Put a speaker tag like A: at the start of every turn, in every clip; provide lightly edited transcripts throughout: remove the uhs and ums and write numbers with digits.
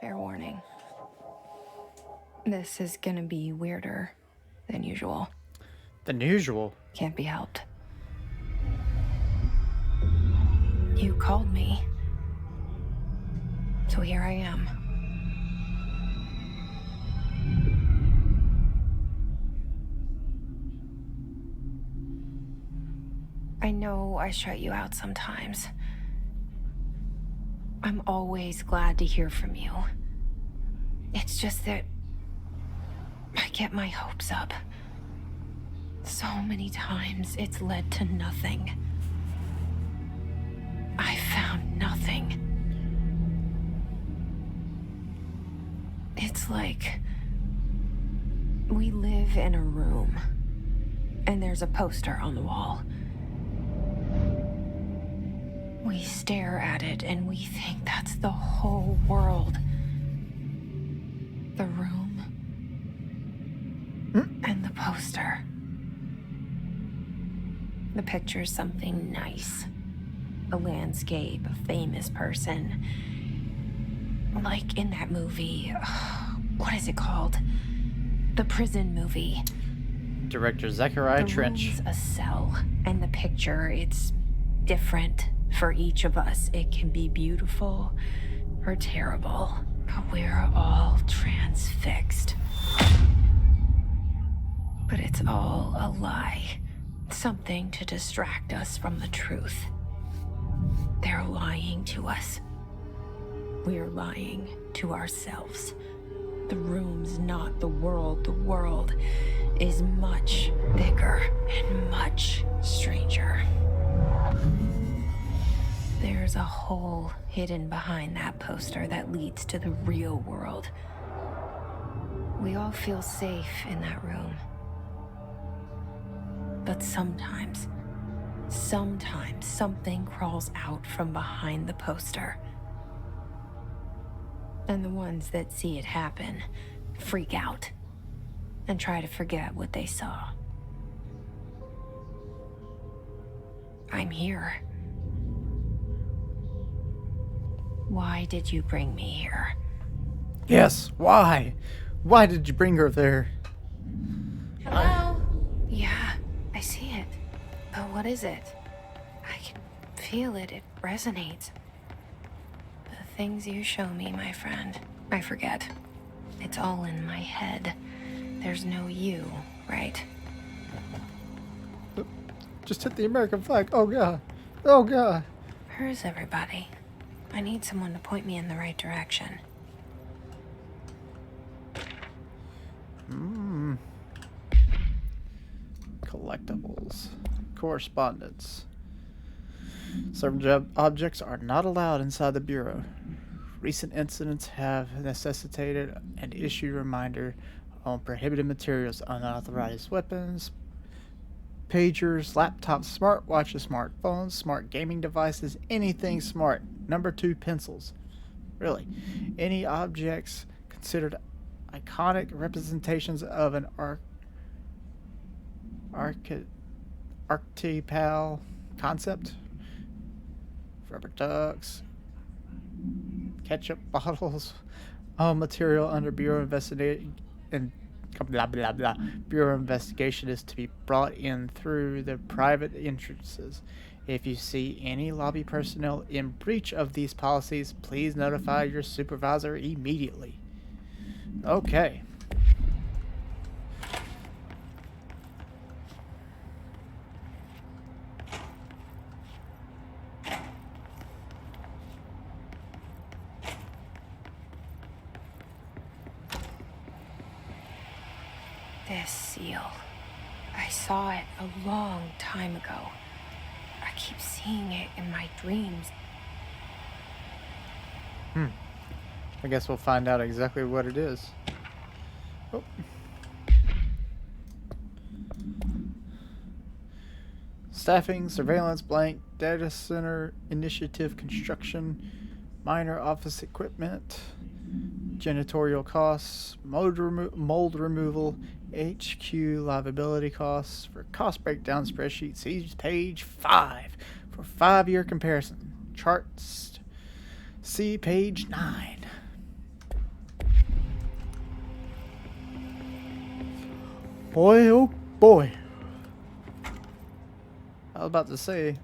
A: Fair warning. This is gonna be weirder than usual.
B: Than usual?
A: Can't be helped. You called me. So here I am. I know I shut you out sometimes. I'm always glad to hear from you. It's just that I get my hopes up. So many times it's led to nothing. I found nothing. It's like we live in a room, and there's a poster on the wall. We stare at it and we think that's the whole world. The room and the poster. The picture's something nice. A landscape, a famous person. Like in that movie, what is it called? The prison movie.
B: Director Zachariah Trench.
A: The room's a cell, and the picture, it's different for each of us. It can be beautiful or terrible, but we're all transfixed. But it's all a lie. Something to distract us from the truth. They're lying to us. We're lying to ourselves. The room's not the world. The world is much bigger and much stranger. There's a hole hidden behind that poster that leads to the real world. We all feel safe in that room. But sometimes something crawls out from behind the poster. And the ones that see it happen freak out and try to forget what they saw. I'm here. Why did you bring me here?
B: Yes, why? Why did you bring her there?
A: Hello? Yeah, I see it. But what is it? I can feel it. It resonates. The things you show me, my friend, I forget. It's all in my head. There's no you, right?
B: Just hit the American flag. Oh, God. Oh, God.
A: Where's everybody? I need someone to point me in the right direction.
B: Collectibles. Correspondence. Certain objects are not allowed inside the Bureau. Recent incidents have necessitated an issued reminder on prohibited materials, unauthorized weapons, pagers, laptops, smartwatches, smartphones, smart gaming devices, anything smart. Number 2, pencils. Really. Any objects considered iconic representations of an archetypal concept. Rubber ducks, ketchup bottles, all material under Bureau investigation and blah blah blah. Bureau investigation is to be brought in through the private entrances. If you see any lobby personnel in breach of these policies, please notify your supervisor immediately. Okay.
A: This seal. I saw it a long time ago. I keep seeing it in my dreams.
B: I guess we'll find out exactly what it is. Oh. Staffing, surveillance, blank, data center, initiative, construction, minor office equipment, janitorial costs, mold removal, HQ liability costs. For cost breakdown spreadsheet, see page 5 for 5-year comparison. Charts, see page 9. Boy, oh boy. I was about to say,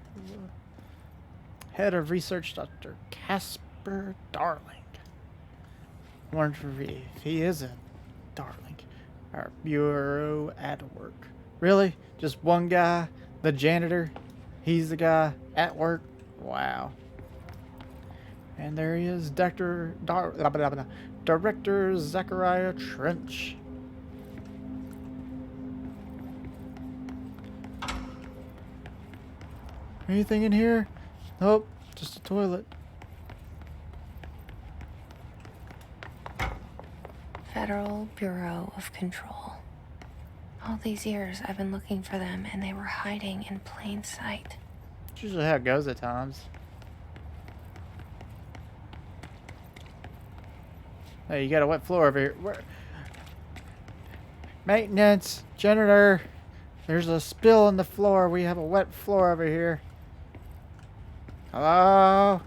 B: head of research, Dr. Casper Darling. Wonder if he is a darling. Our bureau at work. Really? Just one guy? The janitor? He's the guy at work? Wow. And there he is, Director Zachariah Trench. Anything in here? Nope, just a toilet.
A: Federal Bureau of Control. All these years I've been looking for them and they were hiding in plain sight.
B: It's usually how it goes at times. Hey, you got a wet floor over here. Where? Maintenance, janitor. There's a spill on the floor. We have a wet floor over here. Hello?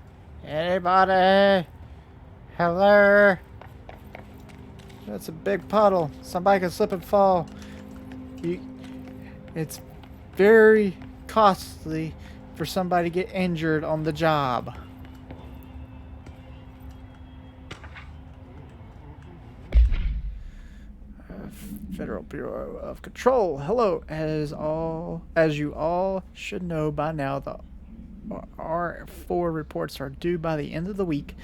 B: Anybody? Hello? That's a big puddle. Somebody can slip and fall. It's very costly for somebody to get injured on the job. Federal Bureau of Control. Hello, as you all should know by now, the R4 reports are due by the end of the week.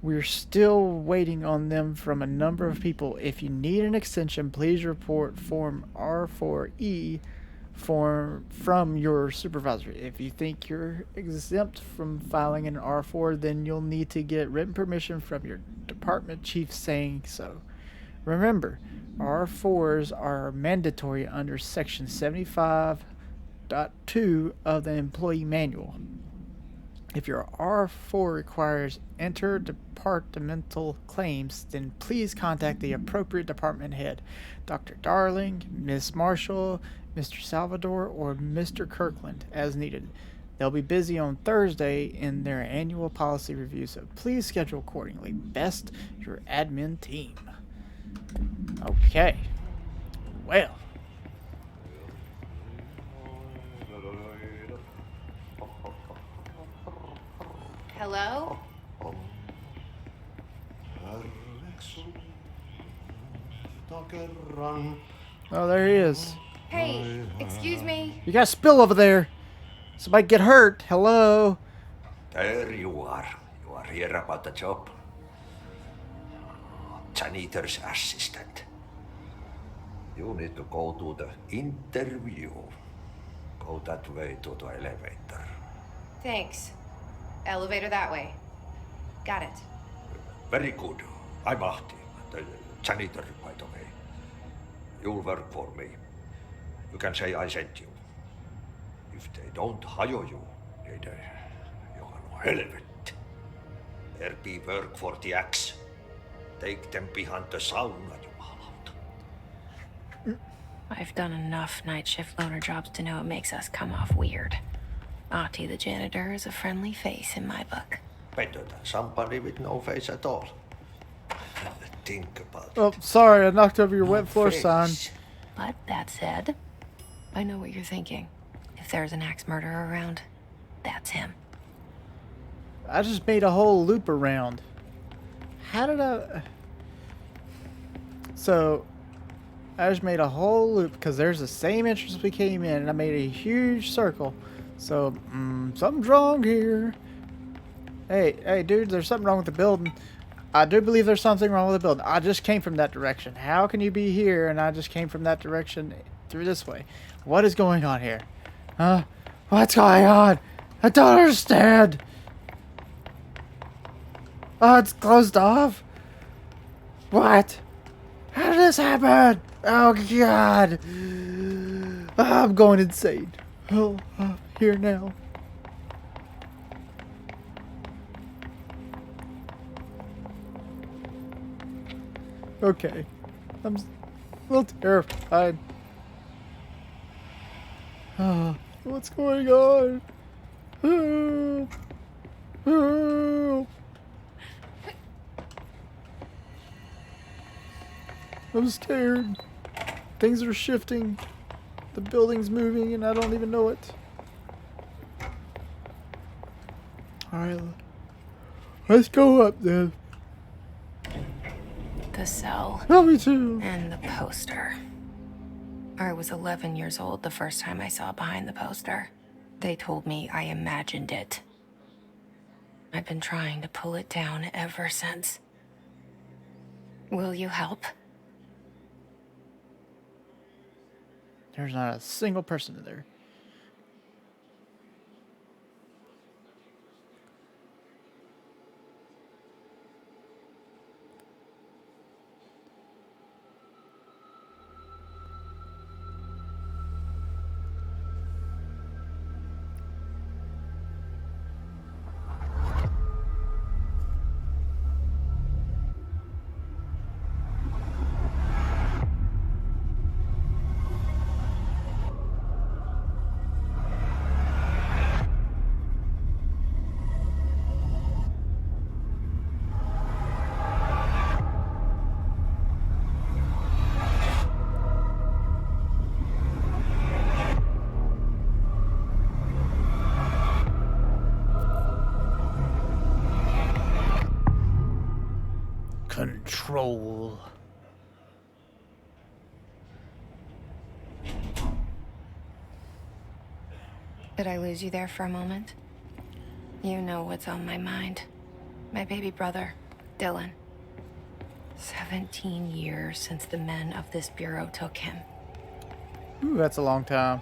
B: We're still waiting on them from a number of people. If you need an extension, please report Form R4E from your supervisor. If you think you're exempt from filing an R4, then you'll need to get written permission from your department chief saying so. Remember, R4s are mandatory under Section 75.2 of the Employee Manual. If your R4 requires interdepartmental claims, then please contact the appropriate department head, Dr. Darling, Miss Marshall, Mr. Salvador, or Mr. Kirkland, as needed. They'll be busy on Thursday in their annual policy review, so please schedule accordingly. Best, your admin team. Okay. Well.
A: Hello?
B: Oh, there he is.
A: Hey, excuse me.
B: You got a spill over there. Somebody get hurt. Hello.
C: There you are. You are here about the job. Janitor's assistant. You need to go to the interview. Go that way to the elevator.
D: Thanks. Elevator that way. Got it.
C: Very good. I'm Ahti, the janitor, by the way. You'll work for me. You can say I sent you. If they don't hire you, then you're no helvet. There be work for the axe. Take them behind the sauna, jumalauta.
A: I've done enough night shift loner jobs to know it makes us come off weird. Ahti the janitor is a friendly face in my book.
C: Better than somebody with no face at all. Think about it.
B: Oh, sorry, I knocked over your wet floor
C: face.
B: sign.
A: But that said, I know what you're thinking. If there's an axe murderer around, that's him.
B: I just made a whole loop around. How did I... So, I just made a whole loop because there's the same entrance we came in, and I made a huge circle. So, something's wrong here. Hey, dude, there's something wrong with the building. I do believe there's something wrong with the building. I just came from that direction. How can you be here and I just came from that direction through this way? What is going on here? Huh? What's going on? I don't understand. Oh, it's closed off? What? How did this happen? Oh, God. I'm going insane. Oh, here now. Okay. I'm a little terrified. What's going on? Help. Help. I'm scared. Things are shifting. The building's moving and I don't even know it. Alright. Let's go up then.
A: The cell
B: Help me too.
A: and the poster. I was 11 years old the first time I saw behind the poster. They told me I imagined it. I've been trying to pull it down ever since. Will you help?
B: There's not a single person in there. Control.
A: Did I lose you there for a moment? You know what's on my mind. My baby brother, Dylan. 17 years since the men of this bureau took him.
B: Ooh, that's a long time.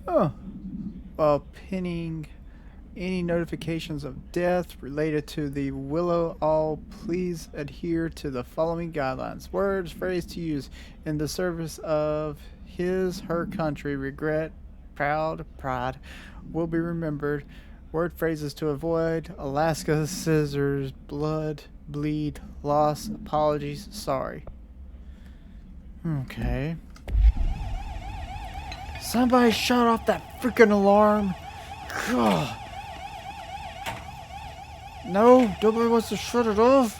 B: Oh. While pinning any notifications of death related to the Willow All, please adhere to the following guidelines. Words, phrase to use in the service of her country. Regret, proud, pride will be remembered. Word phrases to avoid: Alaska, scissors, blood, bleed, loss, apologies, sorry. Okay. Somebody shut off that freaking alarm. God. No, nobody wants to shut it off.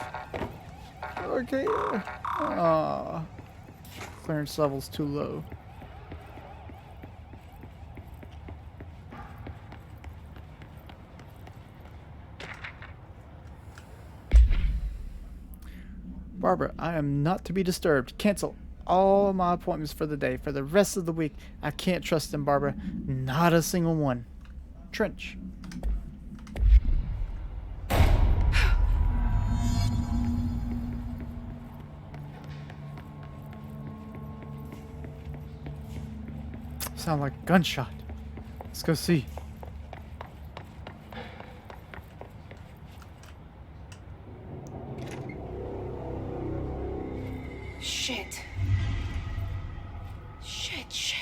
B: Okay. Clearance level's too low. Barbara, I am not to be disturbed. Cancel all my appointments for the day. For the rest of the week, I can't trust them, Barbara. Not a single one. Trench. Sound like a gunshot. Let's go see.
A: Shit.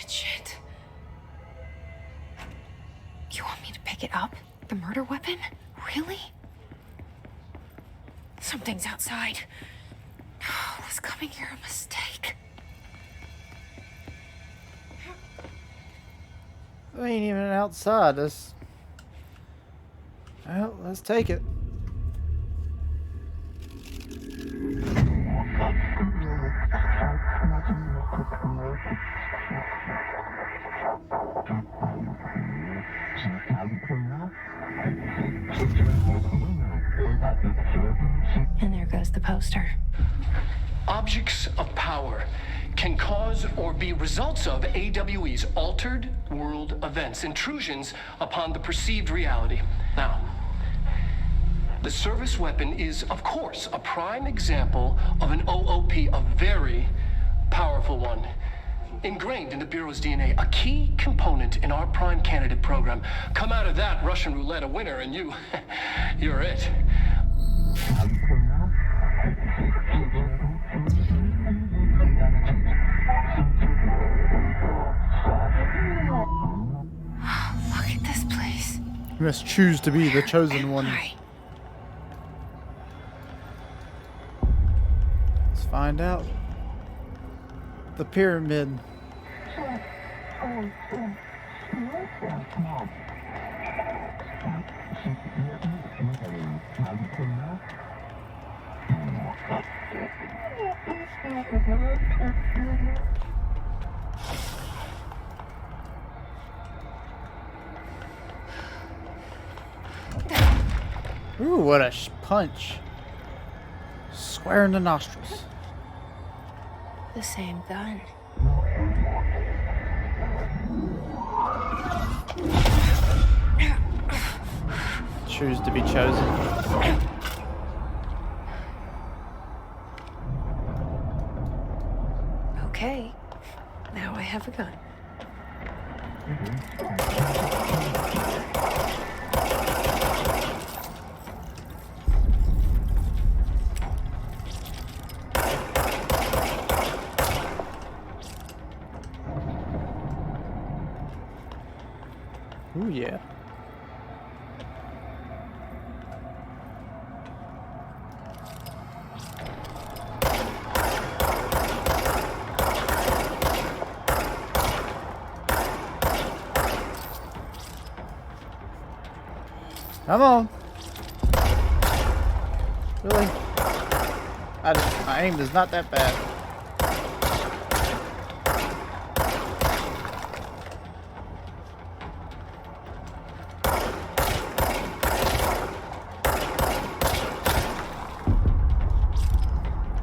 A: Shit. You want me to pick it up? The murder weapon? Really? Something's outside. Was coming here a mistake?
B: I ain't even outside. Well, let's take it.
A: And there goes the poster.
E: Objects of power can cause or be results of AWE's altered world events, intrusions upon the perceived reality. Now, the service weapon is, of course, a prime example of an OOP, a very powerful one. Ingrained in the Bureau's DNA, a key component in our prime candidate program. Come out of that Russian roulette a winner and you're it.
A: Look at this place.
B: You must choose to be the chosen one.
A: Hi.
B: Let's find out. The pyramid. Ooh, what a punch. Square in the nostrils.
A: The same gun.
B: Choose to be chosen.
A: Okay, now I have a gun.
B: Ooh, yeah. Come on. Really? My aim is not that bad.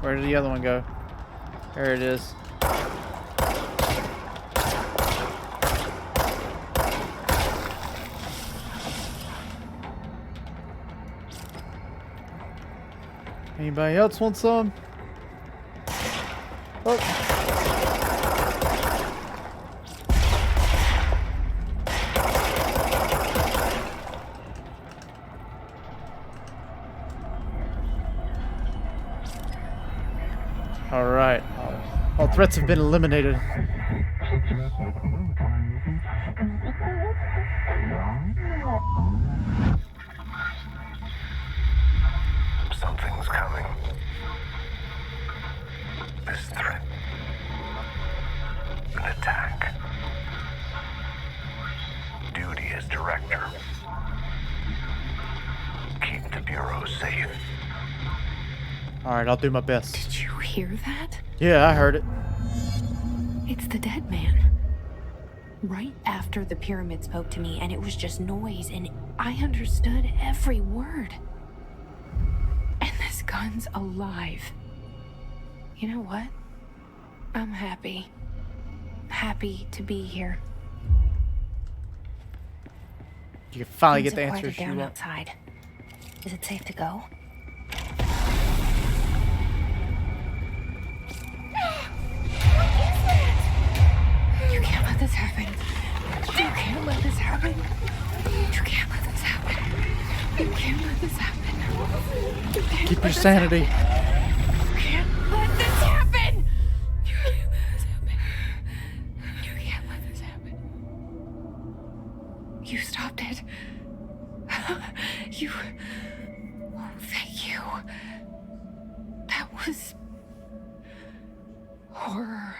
B: Where did the other one go? There it is. Anybody else want some? Oh. All right. All threats have been eliminated.
F: Something's coming. This threat. An attack. Duty as director. Keep the Bureau safe.
B: All right, I'll do my best.
A: Did you hear that?
B: Yeah, I heard it.
A: It's the dead man. Right after the pyramid spoke to me, and it was just noise, and I understood every word. And this gun's alive. You know what? I'm happy. Happy to be here.
B: You can finally
A: Things
B: get the
A: have
B: answers
A: quieted
B: you
A: down
B: want.
A: outside. Is it safe to go? You can't let this happen. You can't let this happen. You can't let this happen. You can't let this happen. You can't
B: Keep
A: let
B: your
A: this
B: sanity.
A: happen. You can't let this happen. You can't let this happen. You can't let this happen. You stopped it. You. Oh, thank you. That was horror.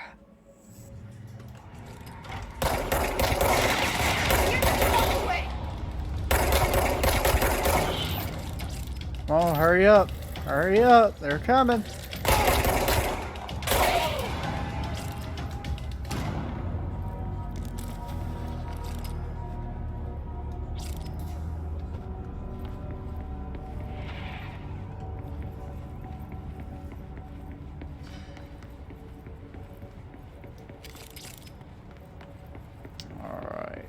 B: Oh, hurry up. Hurry up. They're coming. All right.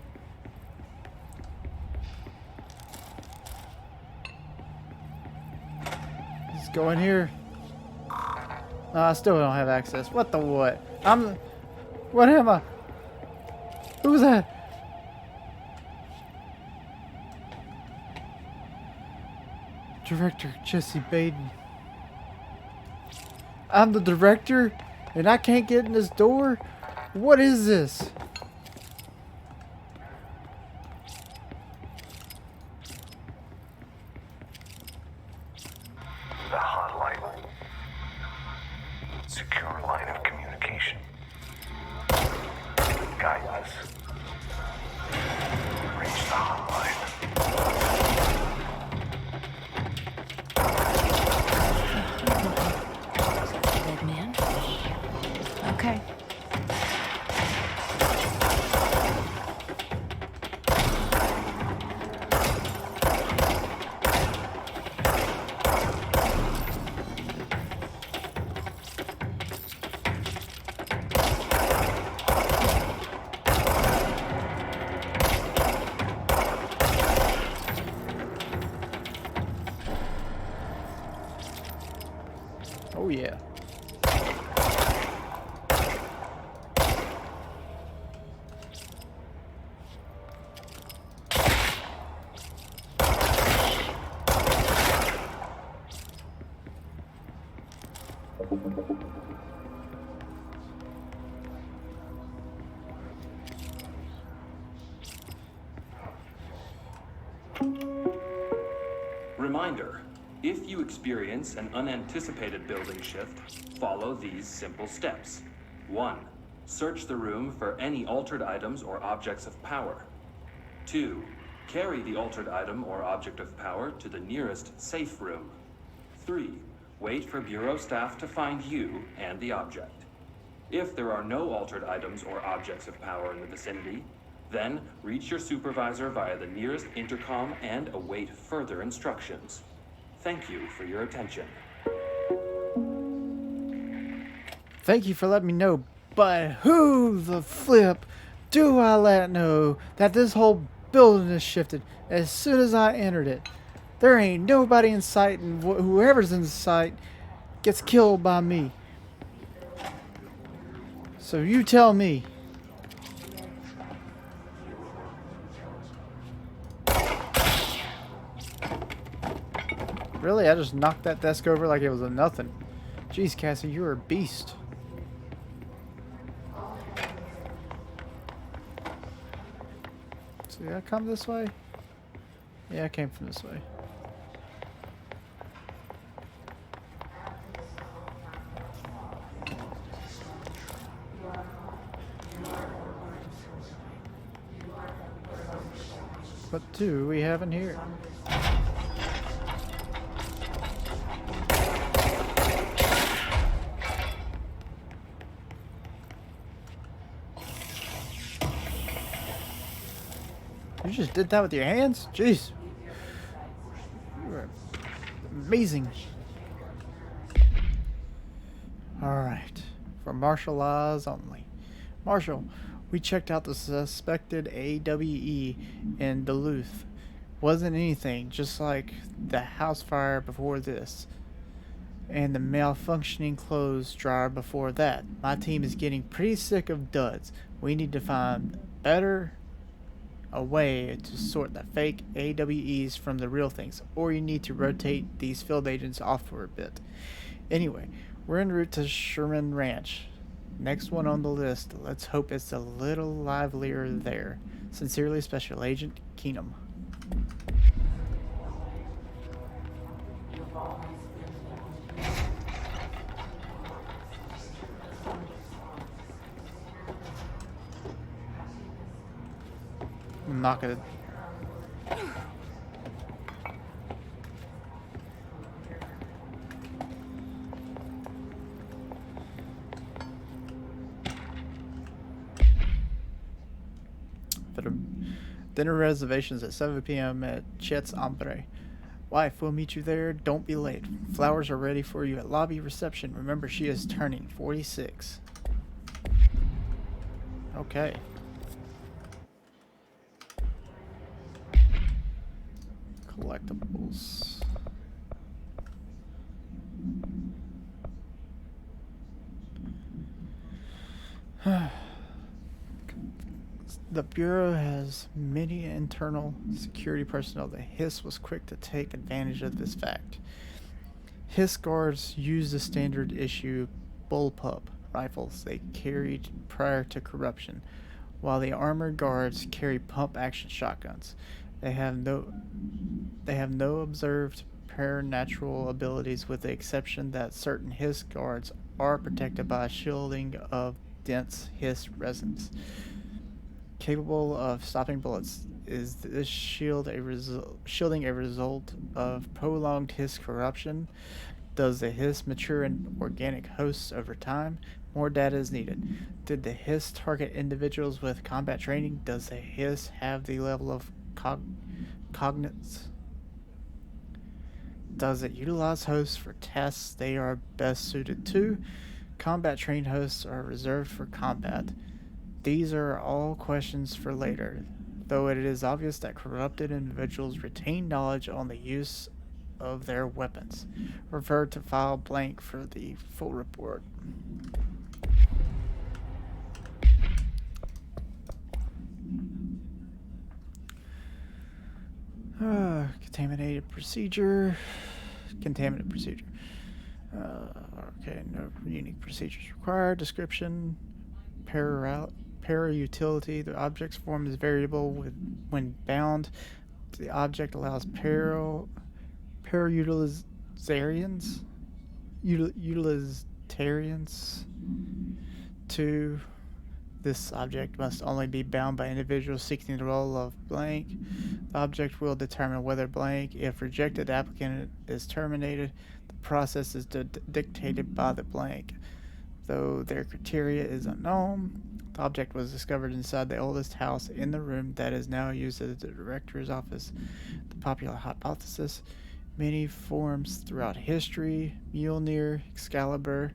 B: Let's go in here. I still don't have access. What the what? What am I? Who's that? Director Jesse Baden. I'm the director, and I can't get in this door? What is this?
F: The hotline. Secure line of communication. guide us. Reach the hotline.
A: Dead man. Okay.
B: Oh yeah.
G: Reminder, if you experience an unanticipated building shift, follow these simple steps. 1. Search the room for any altered items or objects of power. 2. Carry the altered item or object of power to the nearest safe room. 3. Wait for Bureau staff to find you and the object. If there are no altered items or objects of power in the vicinity, then reach your supervisor via the nearest intercom and await further instructions. Thank you for your attention.
B: Thank you for letting me know, but who the flip do I let know that this whole building is shifted as soon as I entered it? There ain't nobody in sight, and whoever's in sight gets killed by me. So you tell me. Really? I just knocked that desk over like it was a nothing. Jeez, Cassie, you're a beast. So did I come this way? Yeah, I came from this way. What do we have in here? You just did that with your hands? Jeez. You are amazing. Alright. For martial laws only. Marshal, we checked out the suspected AWE in Duluth. Wasn't anything, just like the house fire before this. And the malfunctioning clothes dryer before that. My team is getting pretty sick of duds. We need to find a way to sort the fake AWEs from the real things, or you need to rotate these field agents off for a bit. Anyway, we're en route to Sherman Ranch. Next one on the list. Let's hope it's a little livelier there. Sincerely, Special Agent Keenum. I'm not gonna. Dinner reservations at 7 p.m. at Chet's Ombre. Wife, we'll meet you there. Don't be late. Flowers are ready for you at lobby reception. Remember, she is turning 46. Okay. Collectibles. The Bureau has many internal security personnel. The Hiss was quick to take advantage of this fact. Hiss guards use the standard issue bullpup rifles they carried prior to corruption, while the armored guards carry pump action shotguns. They have no observed paranatural abilities, with the exception that certain Hiss guards are protected by shielding of dense Hiss resins. capable of stopping bullets. Is this shielding a result of prolonged Hiss corruption? Does the Hiss mature in organic hosts over time? More data is needed. Did the Hiss target individuals with combat training? Does the Hiss have the level of cognizance? Does it utilize hosts for tests they are best suited to? Combat trained hosts are reserved for combat. These are all questions for later, though it is obvious that corrupted individuals retain knowledge on the use of their weapons. Refer to file blank for the full report. Contaminated procedure. Okay, no unique procedures required. Description. Para-utility. The object's form is variable when bound. The object allows utilitarians to. This object must only be bound by individuals seeking the role of blank. The object will determine whether blank. If rejected, the applicant is terminated. The process is dictated by the blank. Though their criteria is unknown, the object was discovered inside the oldest house in the room that is now used as the director's office. The popular hypothesis: many forms throughout history. Mjolnir, Excalibur,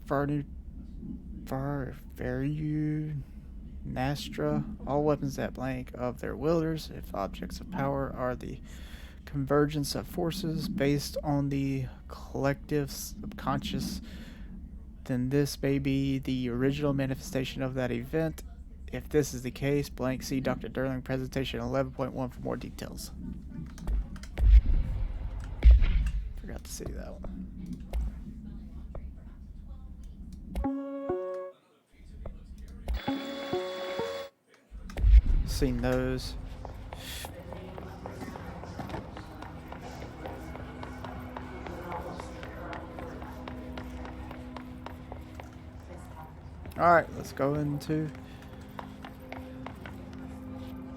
B: Varu, Nastra, all weapons that blank of their wielders. If objects of power are the convergence of forces based on the collective subconscious, then this may be the original manifestation of that event. If this is the case, blank, see Dr. Durling presentation 11.1 for more details. Forgot to see that one. Seen those. All right, let's go into.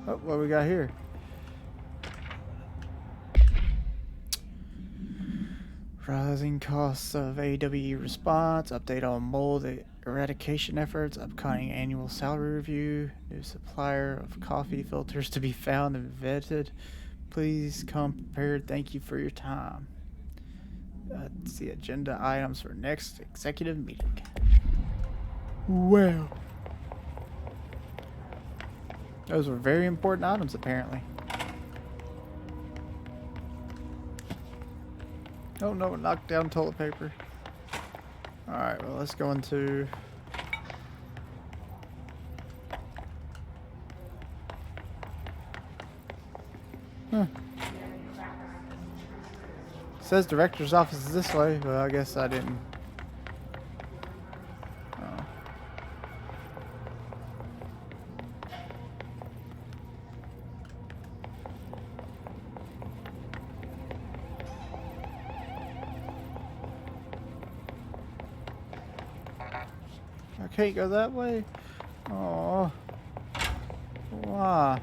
B: Oh, what we got here? Rising costs of AWE response. Update on mold eradication efforts. Upcoming annual salary review. New supplier of coffee filters to be found and vetted. Please come prepared. Thank you for your time. Let's see agenda items for next executive meeting. Well, those were very important items, apparently. Oh no, knocked down toilet paper. Alright, well, let's go into. Says director's office is this way, but I guess I didn't. I can't go that way. Oh, why?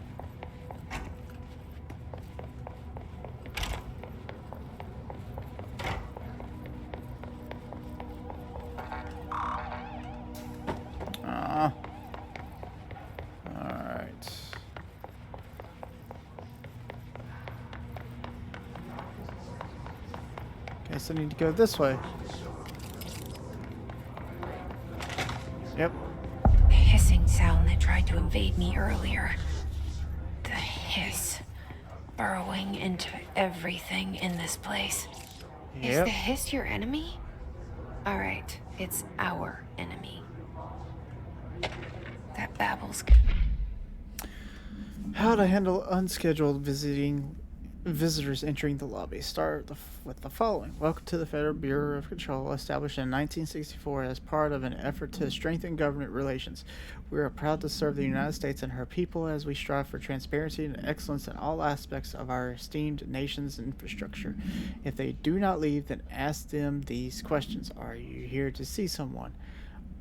B: Alright. Guess I need to go this way. Yep.
A: The hissing sound that tried to invade me earlier. The hiss. Burrowing into everything in this place.
B: Yep.
A: Is the hiss your enemy? Alright, it's our enemy. That babbles.
B: How to handle unscheduled visitors entering the lobby. Start with the following. Welcome to the Federal Bureau of Control, established in 1964 as part of an effort to strengthen government relations. We are proud to serve the United States and her people as we strive for transparency and excellence in all aspects of our esteemed nation's infrastructure. If they do not leave, then ask them these questions. Are you here to see someone?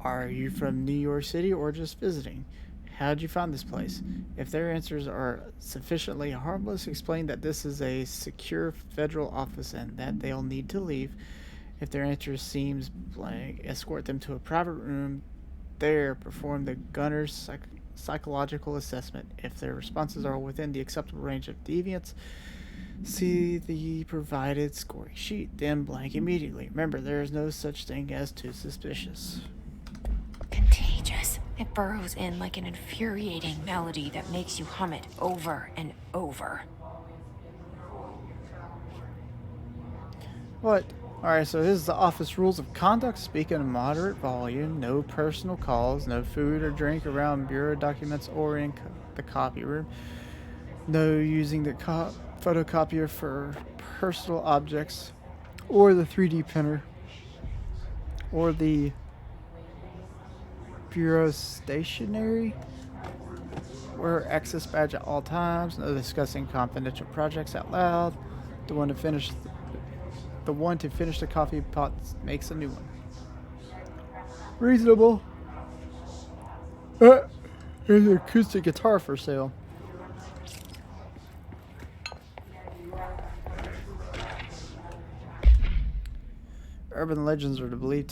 B: Are you from New York City or just visiting? How'd you find this place? If their answers are sufficiently harmless, explain that this is a secure federal office and that they'll need to leave. If their answer seems blank, escort them to a private room. There, perform the gunner's psychological assessment. If their responses are within the acceptable range of deviance, see the provided scoring sheet. Then blank immediately. Remember, there is no such thing as too suspicious.
A: Contagious. It burrows in like an infuriating melody that makes you hum it over and over.
B: What? Alright, so this is the office rules of conduct. Speak in a moderate volume. No personal calls. No food or drink around bureau documents or in the copy room. No using the photocopier for personal objects. Or the 3D printer. Or the bureau stationery. Wear access badge at all times. No discussing confidential projects out loud. The one to finish the coffee pot makes a new one. Reasonable. Here's an acoustic guitar for sale. Urban legends are believed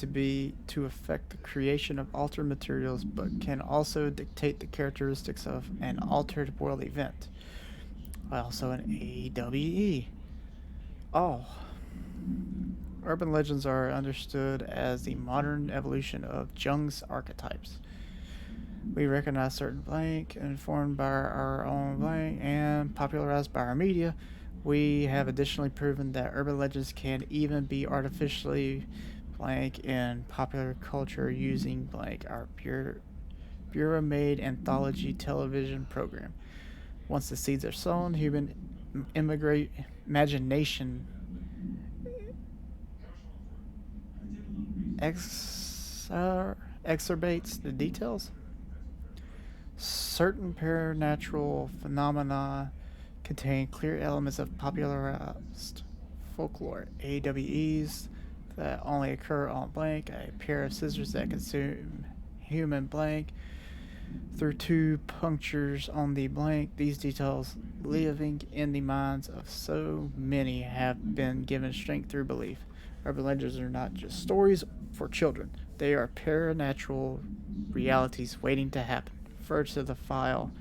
B: to affect the creation of altered materials, but can also dictate the characteristics of an altered world event. Also an AWE. Oh. Urban legends are understood as the modern evolution of Jung's archetypes. We recognize certain blank, informed by our own blank, and popularized by our media. We have additionally proven that urban legends can even be artificially blank in popular culture using blank, our bureau-made anthology television program. Once the seeds are sown, human imagination exacerbates the details. Certain supernatural phenomena contain clear elements of popularized folklore. AWEs that only occur on blank, a pair of scissors that consume human blank through 2 punctures on the blank. These details, living in the minds of so many, have been given strength through belief. Urban legends are not just stories for children. They are paranatural realities waiting to happen. Refer to the file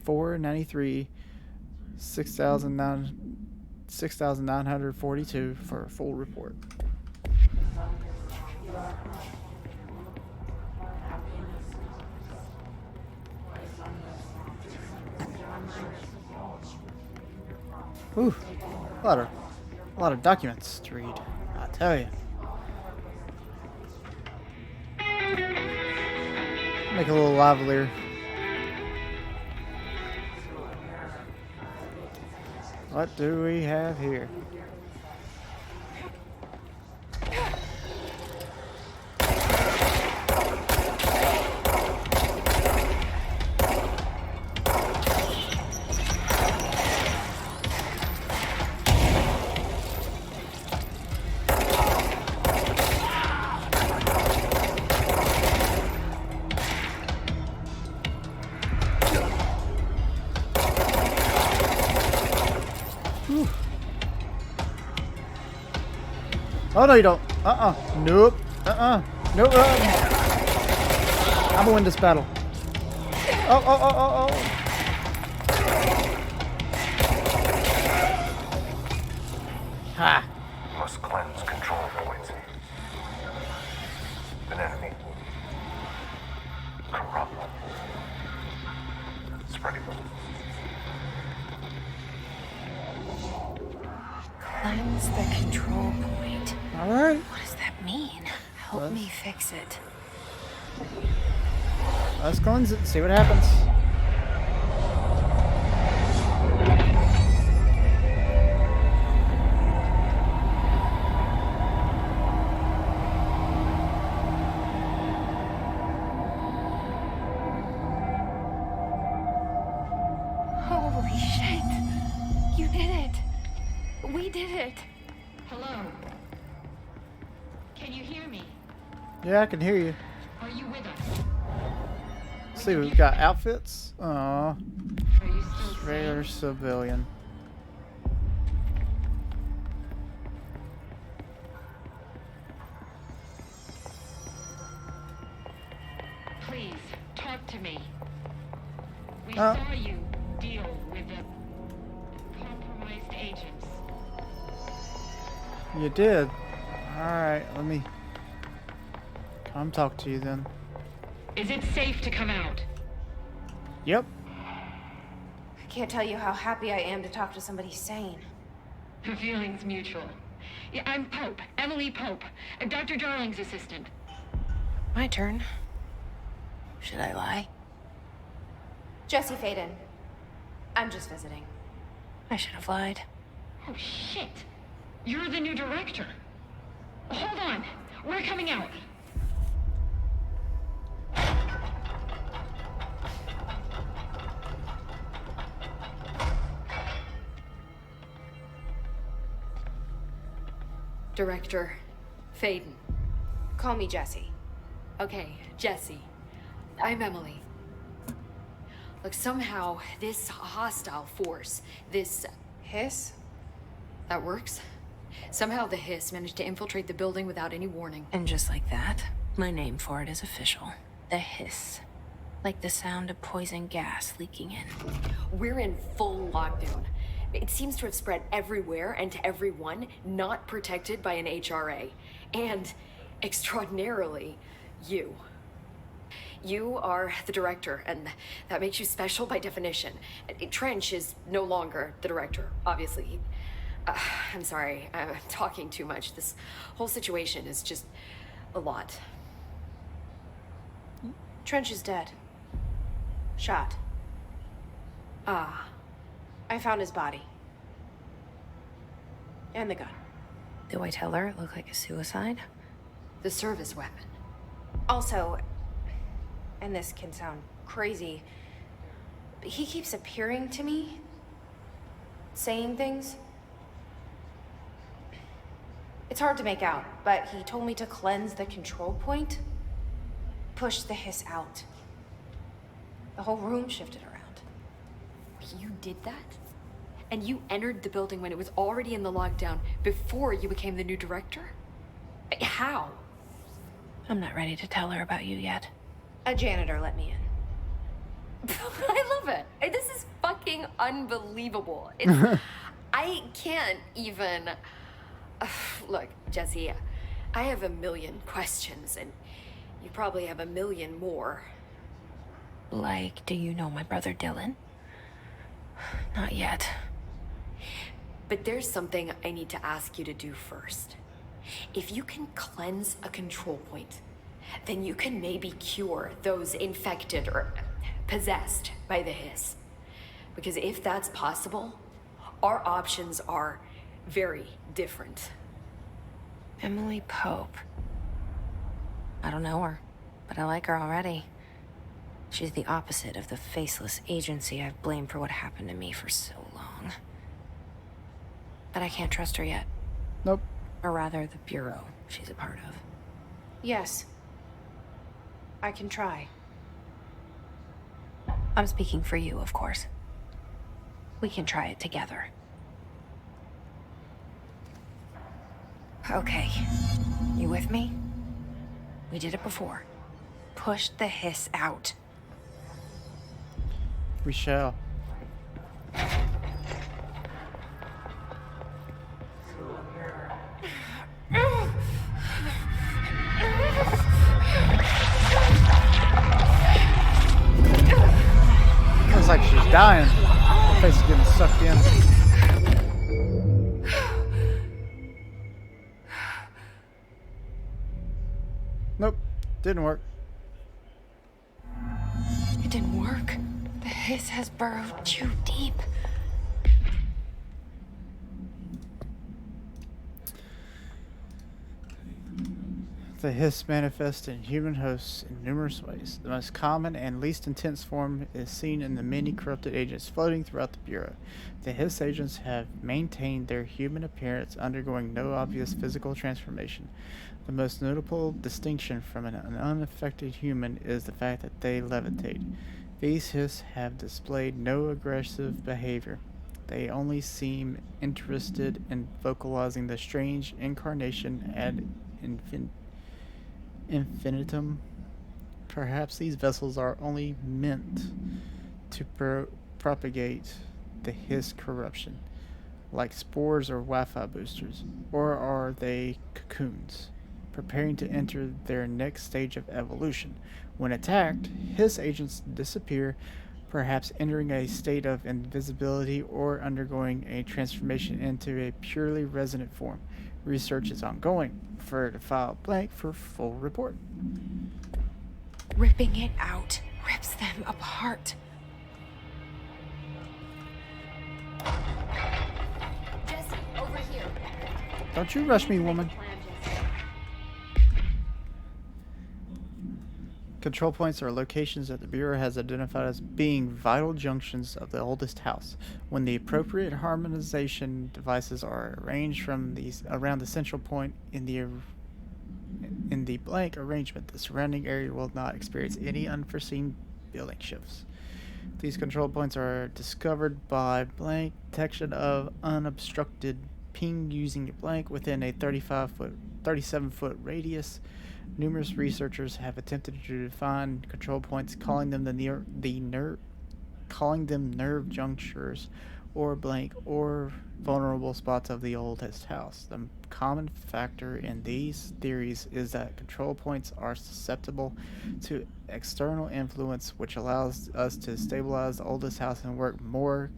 B: 493 6942 for a full report. Ooh, a lot of documents to read, I tell you. Make it a little livelier. What do we have here? Oh, no, you don't. Nope. Nope. I'm gonna win this battle. Oh. Ha.
F: You must cleanse control points. An enemy. Corrupt. Spreading them.
A: Cleanse the control point.
B: Alright.
A: What does that mean? Help me fix it.
B: Let's cleanse it and see what happens.
A: Holy shit! You did it! We did it!
H: Hello? Can you hear me?
B: Yeah, I can hear you.
H: Are
B: Let's see, we've got outfits. Aw.
H: Are you still
B: Regular civilian.
H: Please, talk to me. We
B: Uh.
H: saw you deal with the compromised agents.
B: You did. Alright, let me come talk to you then.
H: Is it safe to come out?
B: Yep.
D: I can't tell you how happy I am to talk to somebody sane.
H: The feeling's mutual. Yeah, I'm Pope, Emily Pope, Dr. Darling's assistant.
A: My turn. Should I lie?
D: Jesse Faden. I'm just visiting.
A: I should have lied.
H: Oh, shit. You're the new director. Hold on. We're coming out.
I: Director Faden.
D: Call me Jesse.
I: Okay, Jesse. I'm Emily. Look, somehow this hostile force, this...
D: Hiss?
I: that works? Somehow the Hiss managed to infiltrate the building without any warning.
A: And just like that, my name for it is official. The Hiss. Like the sound of poison gas leaking in.
I: We're in full lockdown. It seems to have spread everywhere and to everyone not protected by an HRA. And, extraordinarily, you. You are the director, and that makes you special by definition. Trench is no longer the director, obviously. I'm sorry, I'm talking too much. This whole situation is just a lot.
D: Trench is dead. Shot.
I: Ah.
D: I found his body. And the gun.
A: Do I tell her it looked like a suicide?
I: The service weapon.
D: Also, and this can sound crazy, but he keeps appearing to me, saying things. It's hard to make out, but he told me to cleanse the control point, push the Hiss out. The whole room shifted around.
I: You did that? And you entered the building when it was already in the lockdown before you became the new director? How?
A: I'm not ready to tell her about you yet.
D: A janitor let me in.
I: I love it. This is fucking unbelievable. It's, I can't even... Look, Jesse, I have a million questions, and you probably have a million more.
A: Like, do you know my brother Dylan? Not yet.
I: But there's something I need to ask you to do first. If you can cleanse a control point, then you can maybe cure those infected or possessed by the Hiss. Because if that's possible, our options are very different.
A: Emily Pope. I don't know her, but I like her already. She's the opposite of the faceless agency I've blamed for what happened to me for so long. But I can't trust her yet.
B: Nope.
A: Or rather, the Bureau she's a part of.
D: Yes. I can try.
A: I'm speaking for you, of course. We can try it together. Okay. You with me? We did it before. Push the Hiss out.
B: We shall. Looks like she's dying. Her face is getting sucked in. Nope, didn't work.
A: It didn't work. The Hiss has burrowed too deep.
B: The hiss manifests in human hosts in numerous ways. The most common and least intense form is seen in the many corrupted agents floating throughout the Bureau. The hiss agents have maintained their human appearance, undergoing no obvious physical transformation. The most notable distinction from an unaffected human is the fact that they levitate. These hiss have displayed no aggressive behavior. They only seem interested in vocalizing the strange incarnation ad infinitum. Perhaps these vessels are only meant to propagate the hiss corruption, like spores or Wi-Fi boosters, or are they cocoons, preparing to enter their next stage of evolution? When attacked, hiss agents disappear, perhaps entering a state of invisibility or undergoing a transformation into a purely resonant form. Research is ongoing. Refer to file blank for full report.
A: Ripping it out rips them apart.
I: Jesse, over here.
B: Don't you rush me, woman. Control points are locations that the Bureau has identified as being vital junctions of the oldest house. When the appropriate harmonization devices are arranged around the central point in the blank arrangement, the surrounding area will not experience any unforeseen building shifts. These control points are discovered by blank detection of unobstructed ping using a blank within a 37-foot radius. Numerous researchers have attempted to define control points, calling them nerve junctures or blank or vulnerable spots of the oldest house. The common factor in these theories is that control points are susceptible to external influence, which allows us to stabilize the oldest house and work more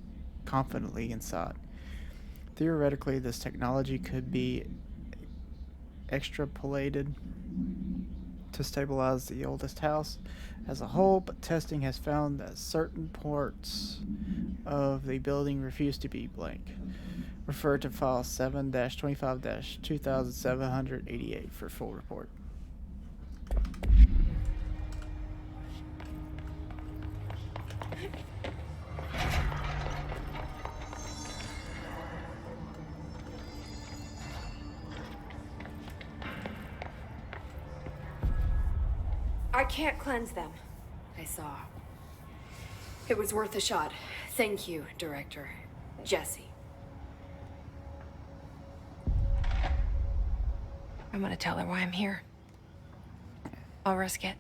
B: confidently inside. Theoretically, this technology could be extrapolated to stabilize the oldest house as a whole, but testing has found that certain parts of the building refuse to be blank. Refer to file 7-25-2788 for full report.
D: I can't cleanse them.
I: I saw. It was worth a shot. Thank you, Director. Jesse.
A: I'm gonna tell her why I'm here. I'll risk it.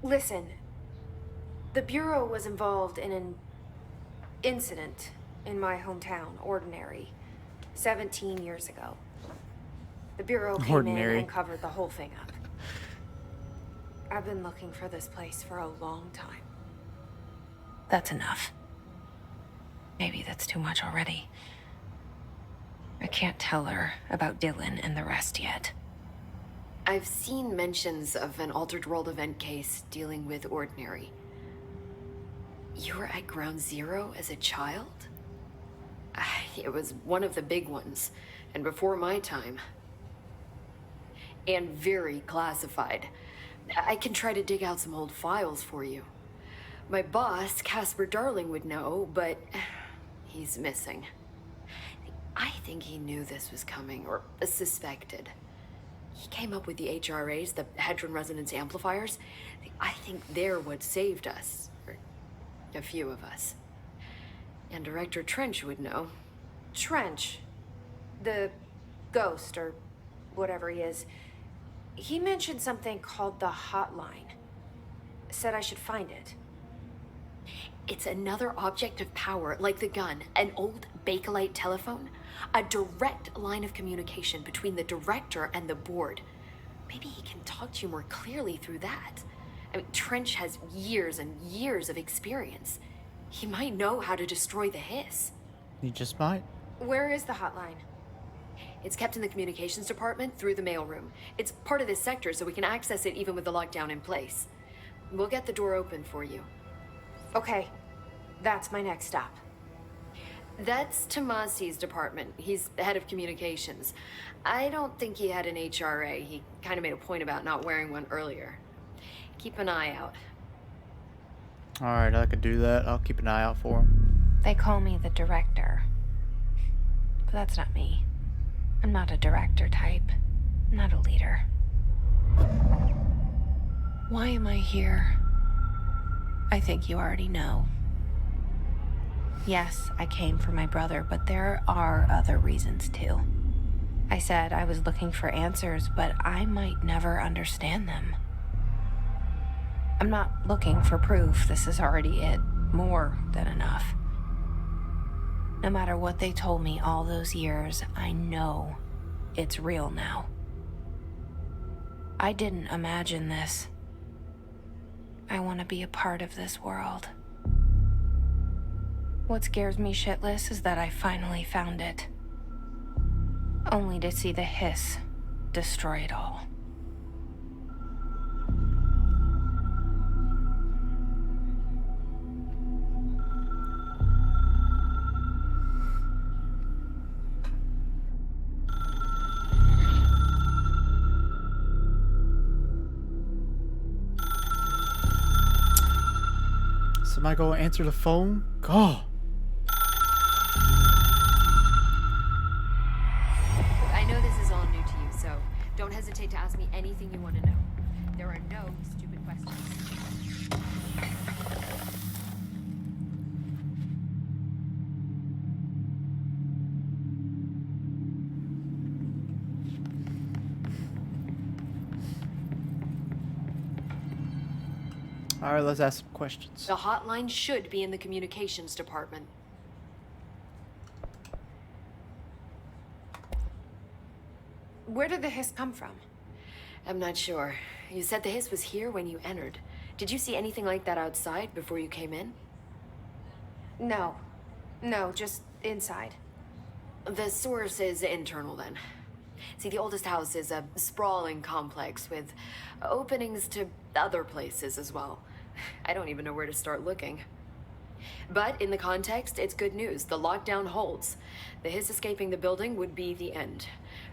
D: Listen, the Bureau was involved in an incident in my hometown, Ordinary, 17 years ago. The Bureau came in and covered the whole thing up. I've been looking for this place for a long time.
A: That's enough. Maybe that's too much already. I can't tell her about Dylan and the rest yet.
I: I've seen mentions of an Altered World event case dealing with Ordinary. You were at Ground Zero as a child? It was one of the big ones, and before my time. And very classified. I can try to dig out some old files for you. My boss, Casper Darling, would know, but he's missing. I think he knew this was coming, or suspected. He came up with the HRAs, the Hadron Resonance Amplifiers. I think they're what saved us. Or a few of us. And Director Trench would know.
D: Trench, the ghost, or whatever he is, he mentioned something called the Hotline. Said I should find it.
I: It's another object of power, like the gun, an old Bakelite telephone. A direct line of communication between the director and the board. Maybe he can talk to you more clearly through that. I mean, Trench has years and years of experience. He might know how to destroy the hiss.
B: He just might.
D: Where is the hotline?
I: It's kept in the communications department through the mailroom. It's part of this sector, so we can access it even with the lockdown in place. We'll get the door open for you.
D: Okay, that's my next stop.
I: That's Tomasi's department. He's the head of communications. I don't think he had an HRA. He kind of made a point about not wearing one earlier. Keep an eye out.
B: Alright, I could do that. I'll keep an eye out for him.
A: They call me the director. But that's not me. I'm not a director type. I'm not a leader. Why am I here? I think you already know. Yes, I came for my brother, but there are other reasons too. I said I was looking for answers, but I might never understand them. I'm not looking for proof. This is already it. More than enough. No matter what they told me all those years, I know it's real now. I didn't imagine this. I want to be a part of this world. What scares me shitless is that I finally found it. Only to see the hiss destroy it all.
B: Somebody go answer the phone? God.
I: I know this is all new to you, so don't hesitate to ask me anything you want to know. There are no stupid questions.
B: Alright, let's ask some questions.
I: The hotline should be in the communications department.
D: Where did the hiss come from?
I: I'm not sure. You said the hiss was here when you entered. Did you see anything like that outside before you came in?
D: No. No, just inside.
I: The source is internal then. See, the oldest house is a sprawling complex with openings to other places as well. I don't even know where to start looking. But in the context, it's good news. The lockdown holds. The hiss escaping the building would be the end.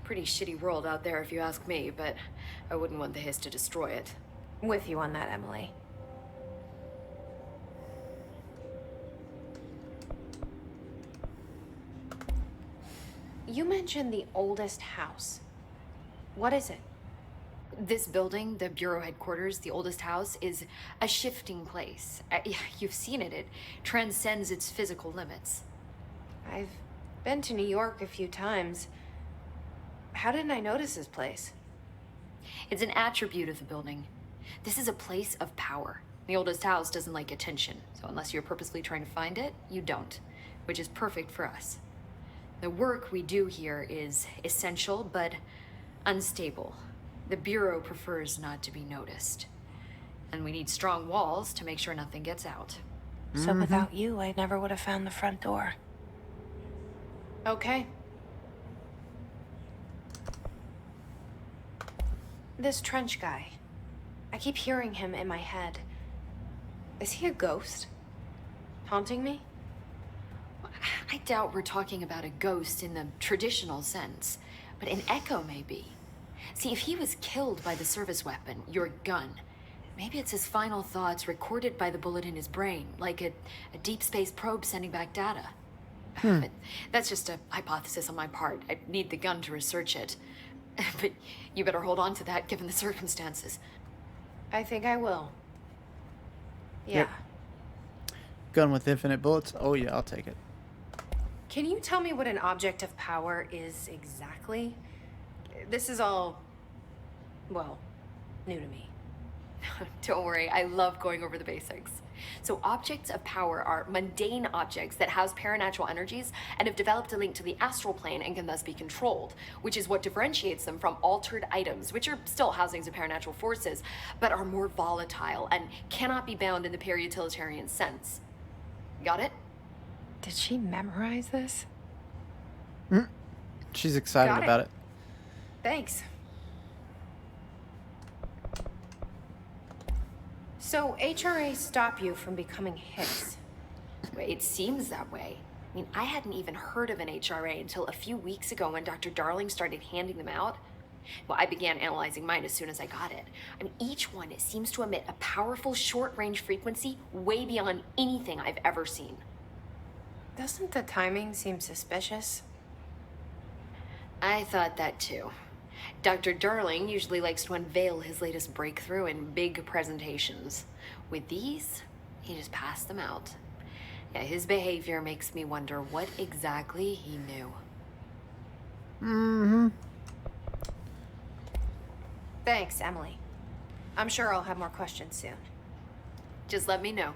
I: Pretty shitty world out there if you ask me, but I wouldn't want the hiss to destroy it.
A: With you on that, Emily. You mentioned the oldest house. What is it?
I: This building, the Bureau headquarters, the oldest house, is a shifting place. You've seen it. It transcends its physical limits.
D: I've been to New York a few times. How didn't I notice this place?
I: It's an attribute of the building. This is a place of power. The oldest house doesn't like attention, so unless you're purposely trying to find it, you don't, which is perfect for us. The work we do here is essential, but unstable. The Bureau prefers not to be noticed. And we need strong walls to make sure nothing gets out.
A: So without you, I never would have found the front door.
D: Okay. This Trench guy. I keep hearing him in my head. Is he a ghost? Haunting me?
I: I doubt we're talking about a ghost in the traditional sense, but an echo maybe. See, if he was killed by the service weapon, your gun, maybe it's his final thoughts recorded by the bullet in his brain, like a deep space probe sending back data. But that's just a hypothesis on my part. I need the gun to research it. But you better hold on to that given the circumstances.
D: I think I will. Yeah.
B: Yep. Gun with infinite bullets? Oh yeah, I'll take it.
D: Can you tell me what an object of power is exactly? This is all, well, new to me.
I: Don't worry, I love going over the basics. So objects of power are mundane objects that house paranatural energies and have developed a link to the astral plane and can thus be controlled, which is what differentiates them from altered items, which are still housings of paranatural forces, but are more volatile and cannot be bound in the peri-utilitarian sense. Got it?
A: Did she memorize this?
B: She's excited
D: Got it.
B: about it.
D: Thanks. So HRA stop you from becoming Hicks?
I: It seems that way. I mean, I hadn't even heard of an HRA until a few weeks ago when Dr. Darling started handing them out. Well, I began analyzing mine as soon as I got it. I mean, each one seems to emit a powerful short-range frequency way beyond anything I've ever seen.
D: Doesn't the timing seem suspicious?
I: I thought that too. Dr. Darling usually likes to unveil his latest breakthrough in big presentations. With these, he just passed them out. Yeah, his behavior makes me wonder what exactly he knew.
B: Mm-hmm.
D: Thanks, Emily. I'm sure I'll have more questions soon.
I: Just let me know.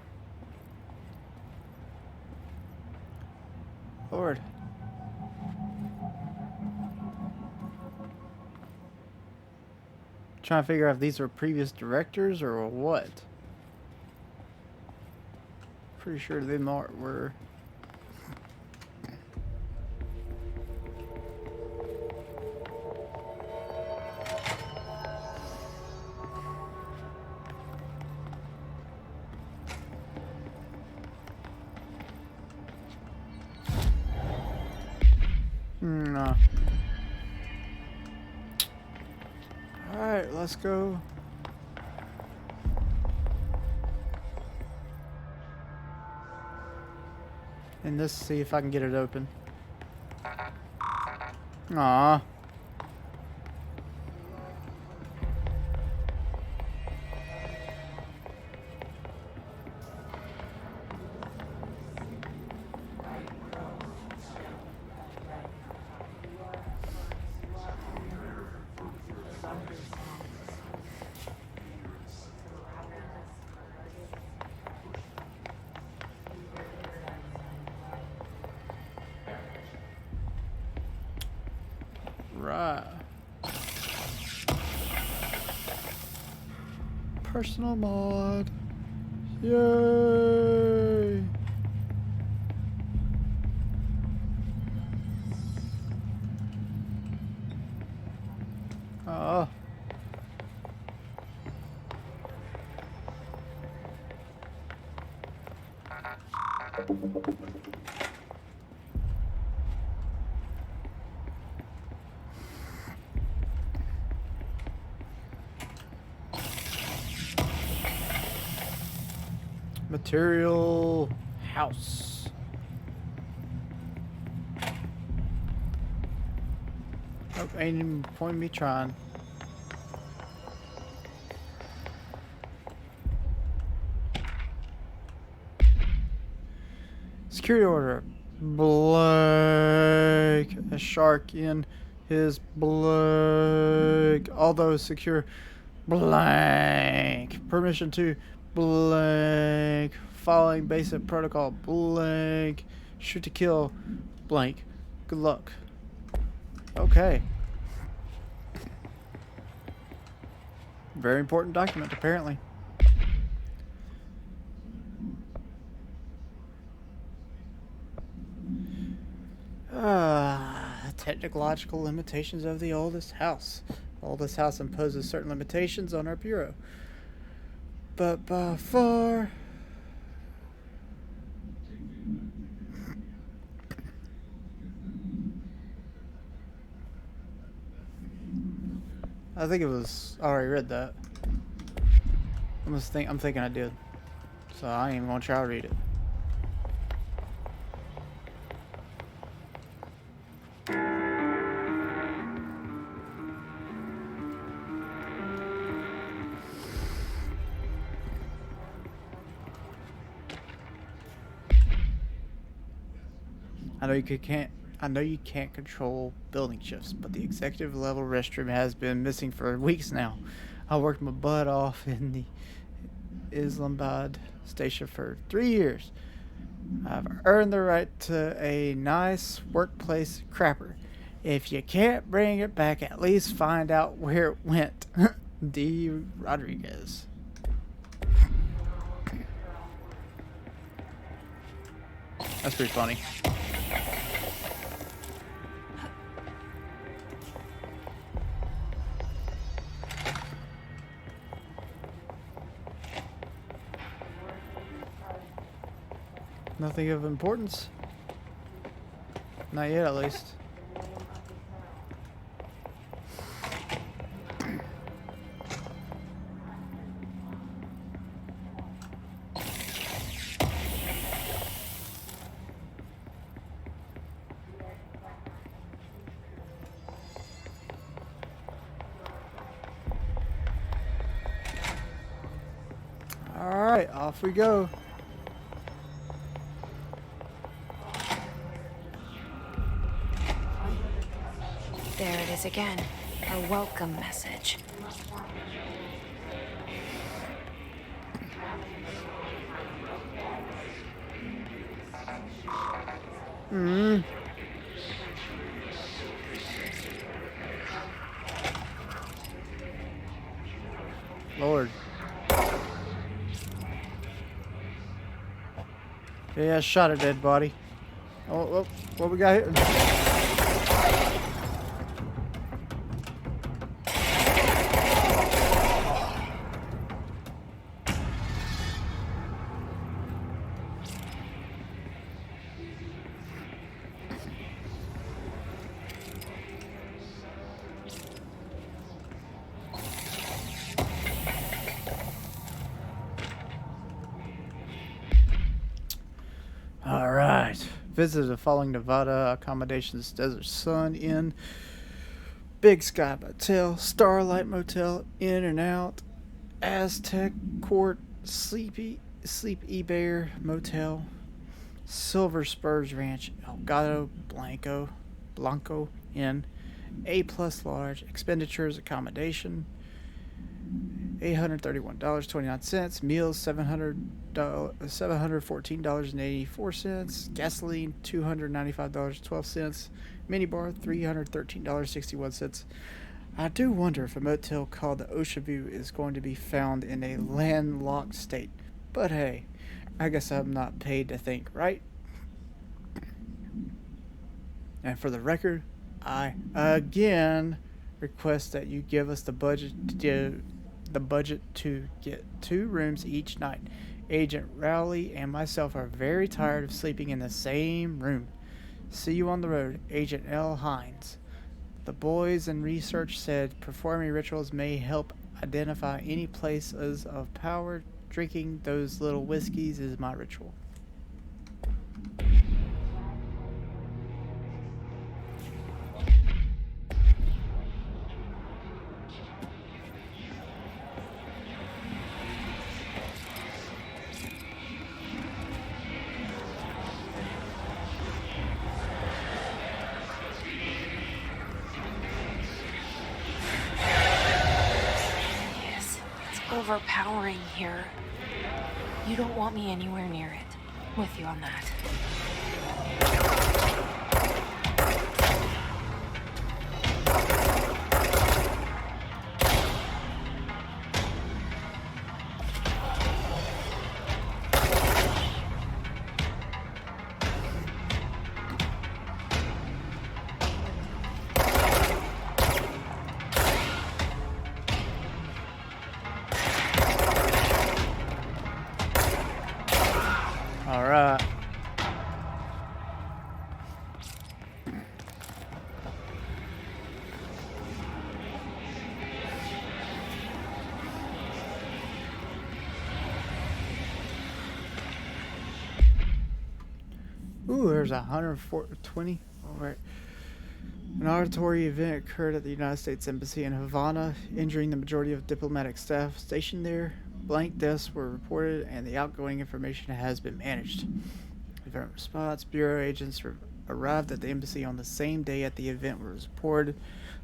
B: Lord. Trying to figure out if these are previous directors or what. Pretty sure they were. No. Alright, let's go. And let's see if I can get it open. Aww. Right. Personal mod. Yay! Oh. Material house. Oh, ain't even point me trying. Security order. Blake. A shark in his blank. Although secure. Blank. Permission to blank. Following basic protocol. Blank. Shoot to kill. Blank. Good luck. Okay. Very important document, apparently. Technological limitations of the oldest house. The oldest house imposes certain limitations on our bureau. But by far... I think it was... I already read that. I'm thinking I did. So I ain't even gonna try to read it. I know you can't control building shifts, but the executive level restroom has been missing for weeks now. I worked my butt off in the Islamabad station for 3 years. I've earned the right to a nice workplace crapper. If you can't bring it back, at least find out where it went. D. Rodriguez. That's pretty funny. Nothing of importance. Not yet, at least. Alright, off we go.
D: There it is again. Our welcome message.
B: Lord. Yeah, I shot a dead body. Oh, what we got here? All right. Visit the following Nevada accommodations: Desert Sun Inn, Big Sky Motel, Starlight Motel, In and Out, Aztec Court, Sleep Bear Motel, Silver Spurs Ranch, El Gato Blanco Inn, A Plus Large, Expenditures Accommodation, $831.29, meals $714.84, gasoline $295.12, minibar $313.61. I do wonder if a motel called the Ocean View is going to be found in a landlocked state. But hey, I guess I'm not paid to think, right? And for the record, I again request that you give us the budget to get 2 rooms each night. Agent Rowley and myself are very tired of sleeping in the same room. See you on the road, Agent L. Hines. The boys in research said performing rituals may help identify any places of power. Drinking those little whiskeys is my ritual.
A: Overpowering here. You don't want me anywhere near it. With you on that.
B: Alright. Ooh, there's 120. Alright. An auditory event occurred at the United States Embassy in Havana, injuring the majority of diplomatic staff stationed there. Blank deaths were reported, and the outgoing information has been managed. Event response bureau agents arrived at the embassy on the same day at the event was reported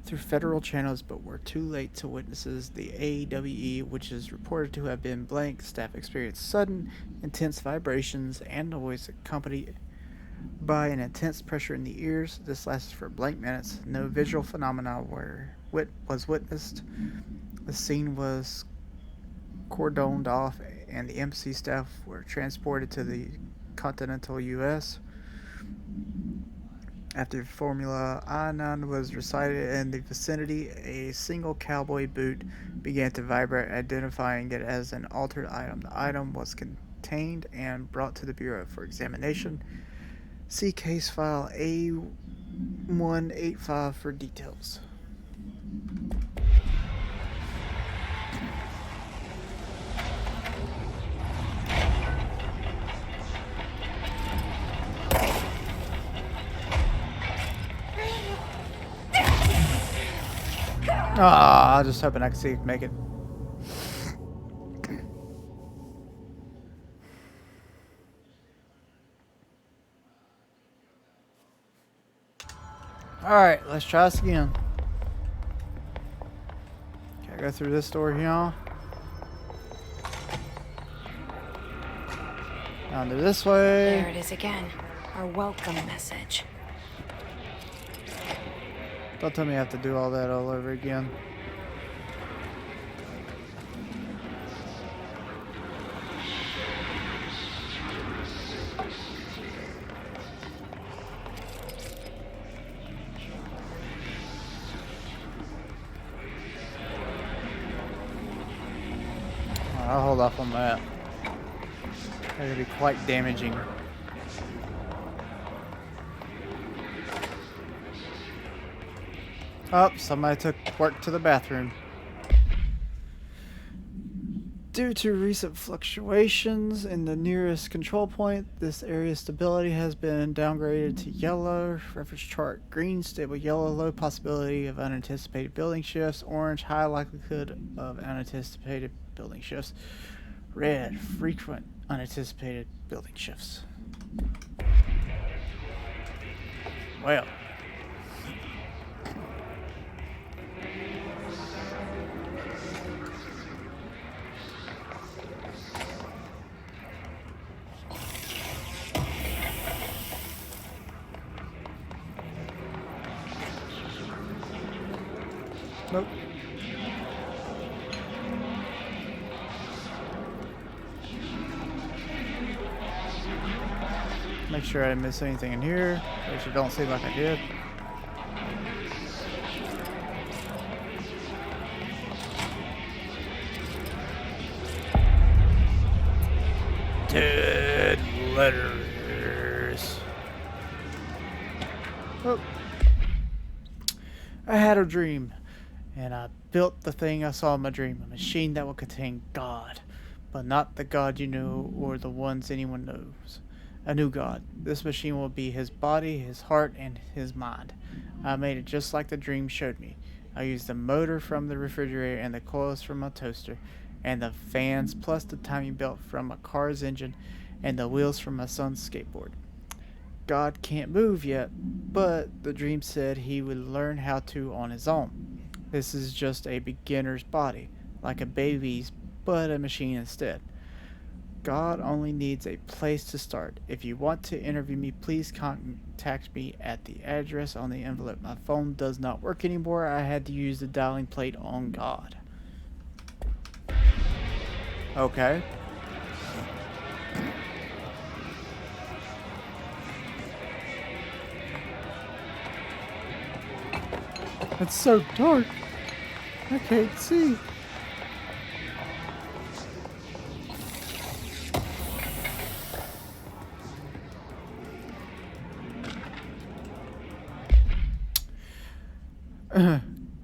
B: through federal channels, but were too late to witnesses. The AWE, which is reported to have been blank, staff experienced sudden, intense vibrations and noise accompanied by an intense pressure in the ears. This lasted for blank minutes. No visual phenomena was witnessed. The scene was cordoned off, and the embassy staff were transported to the continental U.S. After Formula I-9 was recited in the vicinity, a single cowboy boot began to vibrate, identifying it as an altered item. The item was contained and brought to the Bureau for examination. See case file A185 for details. Ah, I was just hoping I could see make it. Alright, let's try this again. Okay, go through this door here. Down to this way.
A: There it is again. Our welcome message.
B: Don't tell me I have to do all that all over again. I'll hold off on that. That could be quite damaging. Oh, somebody took work to the bathroom. Due to recent fluctuations in the nearest control point, this area's stability has been downgraded to yellow. Reference chart: green, stable yellow, low possibility of unanticipated building shifts. Orange, high likelihood of unanticipated building shifts. Red, frequent unanticipated building shifts. Well. Nope. Make sure I didn't miss anything in here, which it don't seem like I did. Dead letters. Oh. I had a dream, and I built the thing I saw in my dream, a machine that will contain God, but not the God you know or the ones anyone knows. A new God. This machine will be his body, his heart, and his mind. I made it just like the dream showed me. I used the motor from the refrigerator and the coils from my toaster, and the fans plus the timing belt from a car's engine, and the wheels from my son's skateboard. God can't move yet, but the dream said he would learn how to on his own. This is just a beginner's body, like a baby's, but a machine instead. God only needs a place to start. If you want to interview me, please contact me at the address on the envelope. My phone does not work anymore. I had to use the dialing plate on God. Okay. It's so dark. I can't see.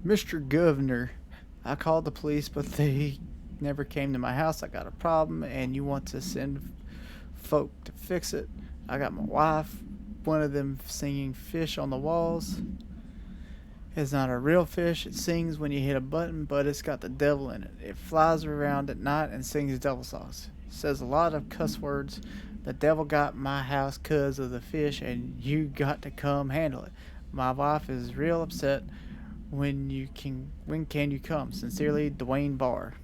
B: Mr. Governor, I called the police, but they never came to my house. I got a problem, and you want to send folk to fix it. I got my wife, one of them singing fish on the walls. It's not a real fish. It sings when you hit a button, but it's got the devil in it. It flies around at night and sings devil songs. Says a lot of cuss words. The devil got my house 'cause of the fish, and you got to come handle it. My wife is real upset. When can you come? Sincerely, Dwayne Barr.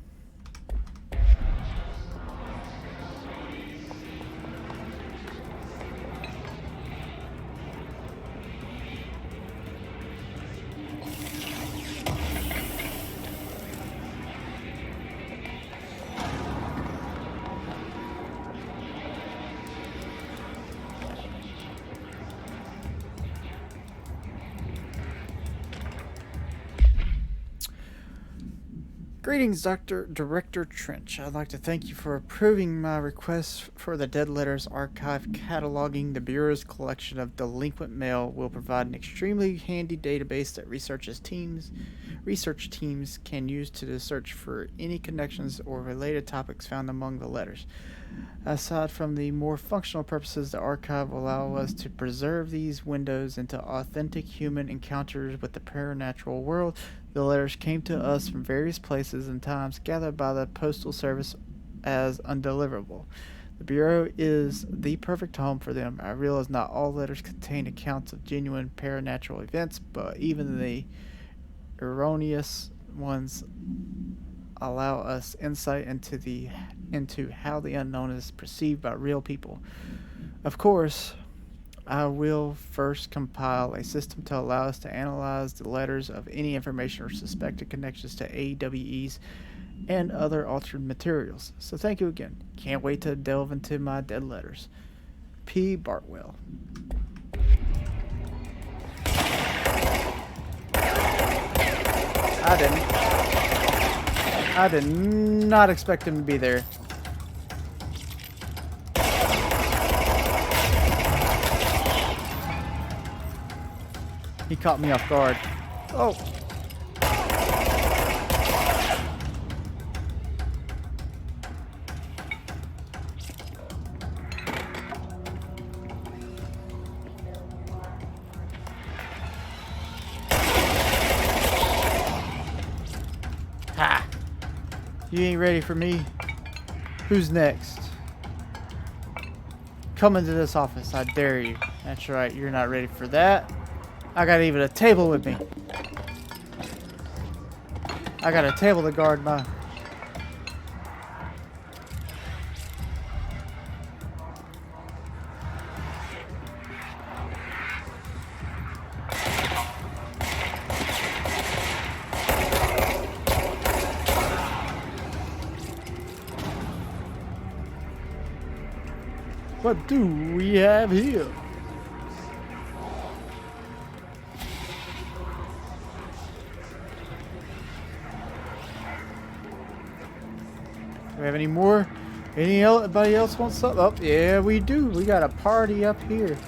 B: Greetings, Director Trench. I'd like to thank you for approving my request for the Dead Letters Archive. Cataloging the Bureau's collection of delinquent mail will provide an extremely handy database that research teams can use to search for any connections or related topics found among the letters. Aside from the more functional purposes, the archive will allow us to preserve these windows into authentic human encounters with the supernatural world. The letters came to us from various places and times, gathered by the Postal Service as undeliverable. The Bureau is the perfect home for them. I realize not all letters contain accounts of genuine supernatural events, but even the erroneous ones allow us insight into how the unknown is perceived by real people. Of course, I will first compile a system to allow us to analyze the letters of any information or suspected connections to AWEs and other altered materials. So thank you again. Can't wait to delve into my dead letters. P. Bartwell. I did not expect him to be there. He caught me off guard. Oh. Ha! You ain't ready for me. Who's next? Come into this office, I dare you. That's right, you're not ready for that. I got even a table with me. I got a table to guard my... What do we have here? Do we have any more? Anybody else want something? Oh, yeah, we do. We got a party up here.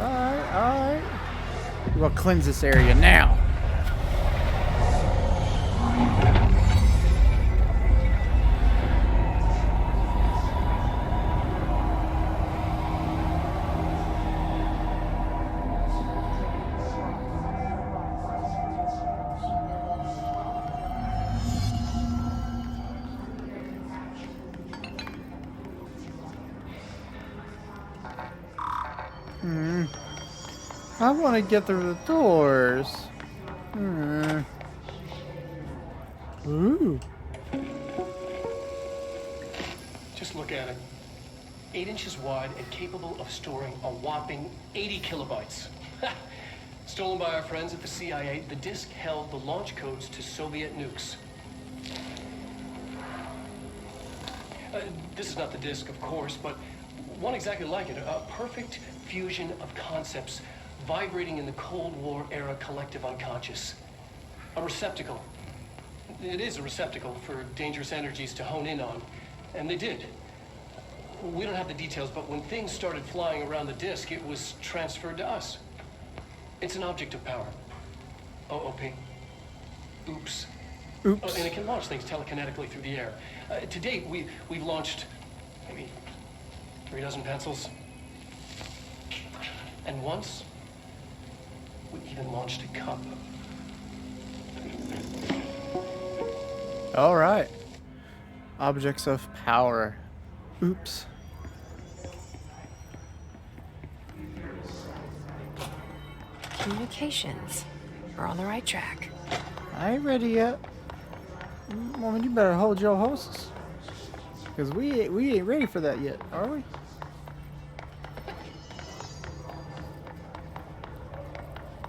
B: Alright. We'll cleanse this area now. I want to get through the doors. Ooh.
E: Just look at it. 8 inches wide and capable of storing a whopping 80 kilobytes. Stolen by our friends at the CIA, the disk held the launch codes to Soviet nukes. This is not the disk, of course, but one exactly like it. A perfect fusion of concepts vibrating in the Cold War era collective unconscious. A receptacle. It is a receptacle for dangerous energies to hone in on. And they did. We don't have the details, but when things started flying around the disk, it was transferred to us. It's an object of power. OOP. Oops.
B: Oops.
E: And it can launch things telekinetically through the air. To date, we've launched maybe 3 dozen pencils. And once, we even launched a cup.
B: All right. Objects of power. Oops.
A: Communications. We're on the right track.
B: I ain't ready yet. Woman, you better hold your horses. Because we ain't ready for that yet, are we?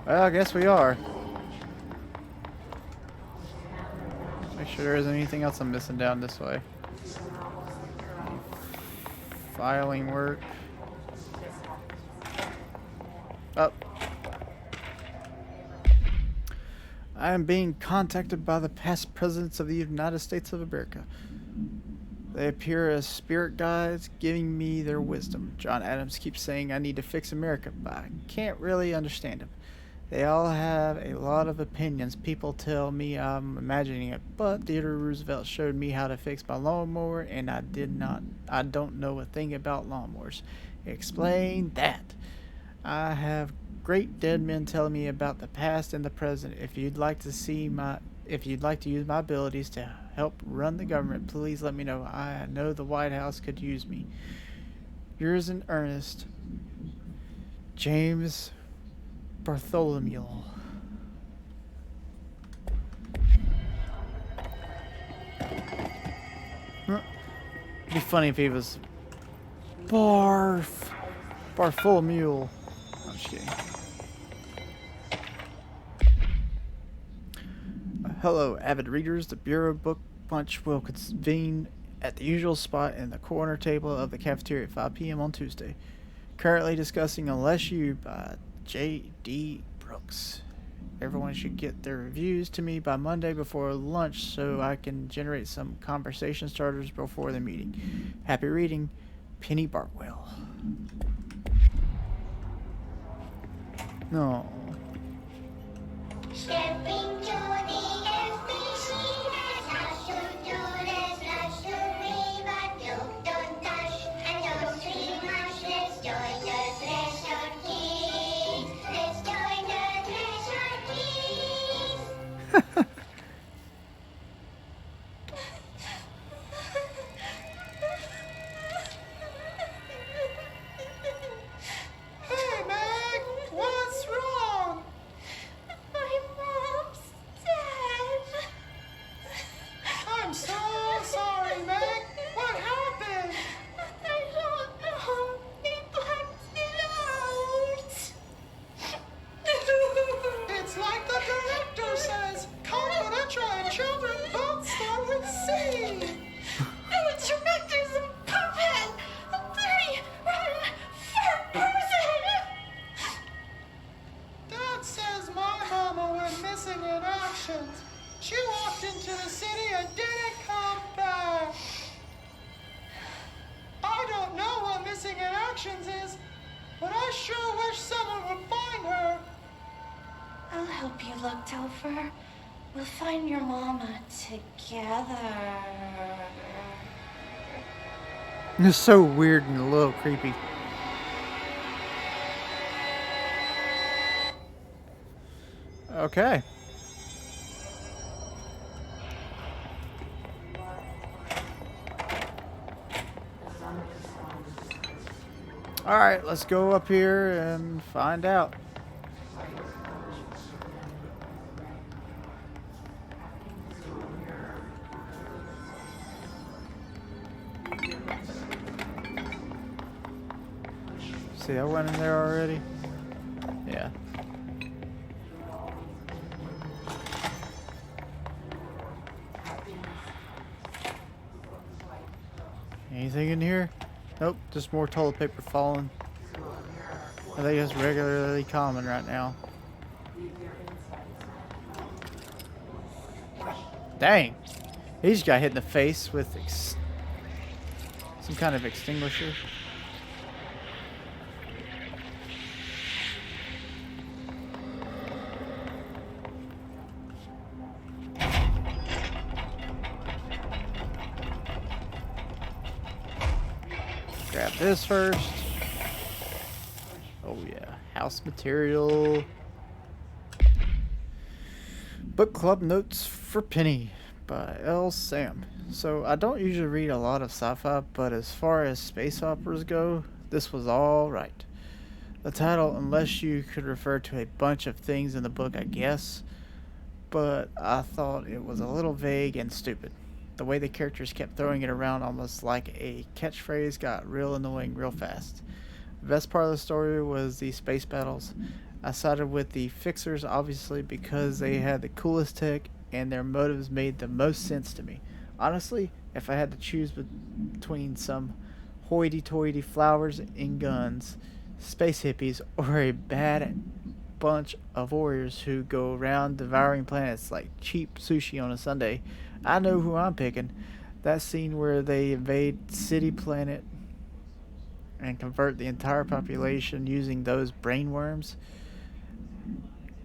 B: Well, I guess we are. Make sure there isn't anything else I'm missing down this way. Filing work. Up. I am being contacted by the past presidents of the United States of America. They appear as spirit guides, giving me their wisdom. John Adams keeps saying I need to fix America, but I can't really understand him. They all have a lot of opinions. People tell me I'm imagining it, but Theodore Roosevelt showed me how to fix my lawnmower, and I don't know a thing about lawnmowers. Explain that. I have great dead men telling me about the past and the present. If you'd like to use my abilities to help run the government, please let me know. I know the White House could use me. Yours in earnest, James Bartholomew. It'd be funny if he was Bartholomew. I'm just kidding. Hello, avid readers. The Bureau Book Punch will convene at the usual spot in the corner table of the cafeteria at 5 p.m. on Tuesday. Currently discussing Unless You by J.D. Brooks. Everyone should get their reviews to me by Monday before lunch so I can generate some conversation starters before the meeting. Happy reading, Penny Bartwell. No.
J: Stepping to the FBC, that's not to but don't touch, and don't scream much. Let's join the Threshold Kids. Let's join the Threshold Kids.
K: Hey, Meg, what's wrong?
J: My mom's dead.
K: I'm so sorry, Meg. What happened?
J: I don't know. They blacked it out.
K: It's like the director says. Confidential and children both start with C.
J: The director's a puppet. A dirty, rotten, fat person.
K: Dad says my mama went missing in action. She walked into the city and didn't come back. I don't know what missing in actions is, but I sure wish someone would find her.
J: I'll help you look, Topher. We'll find your mama together.
B: It's so weird and a little creepy. Okay. Alright, let's go up here and find out. See, I went in there already. Yeah. Anything in here? Nope, just more toilet paper falling. I think it's regularly common right now. Dang! He just got hit in the face with some kind of extinguisher. Grab this first. Oh yeah, house material. Book Club Notes for Penny by L. Sam. So I don't usually read a lot of sci-fi, but as far as space operas go, this was all right. The title, Unless You, could refer to a bunch of things in the book, I guess, but I thought it was a little vague and stupid. The way the characters kept throwing it around almost like a catchphrase got real annoying real fast. The best part of the story was the space battles. I sided with the Fixers obviously because they had the coolest tech and their motives made the most sense to me. Honestly, if I had to choose between some hoity-toity flowers and guns, space hippies, or a bad bunch of warriors who go around devouring planets like cheap sushi on a Sunday, I know who I'm picking. That scene where they invade City Planet and convert the entire population using those brainworms,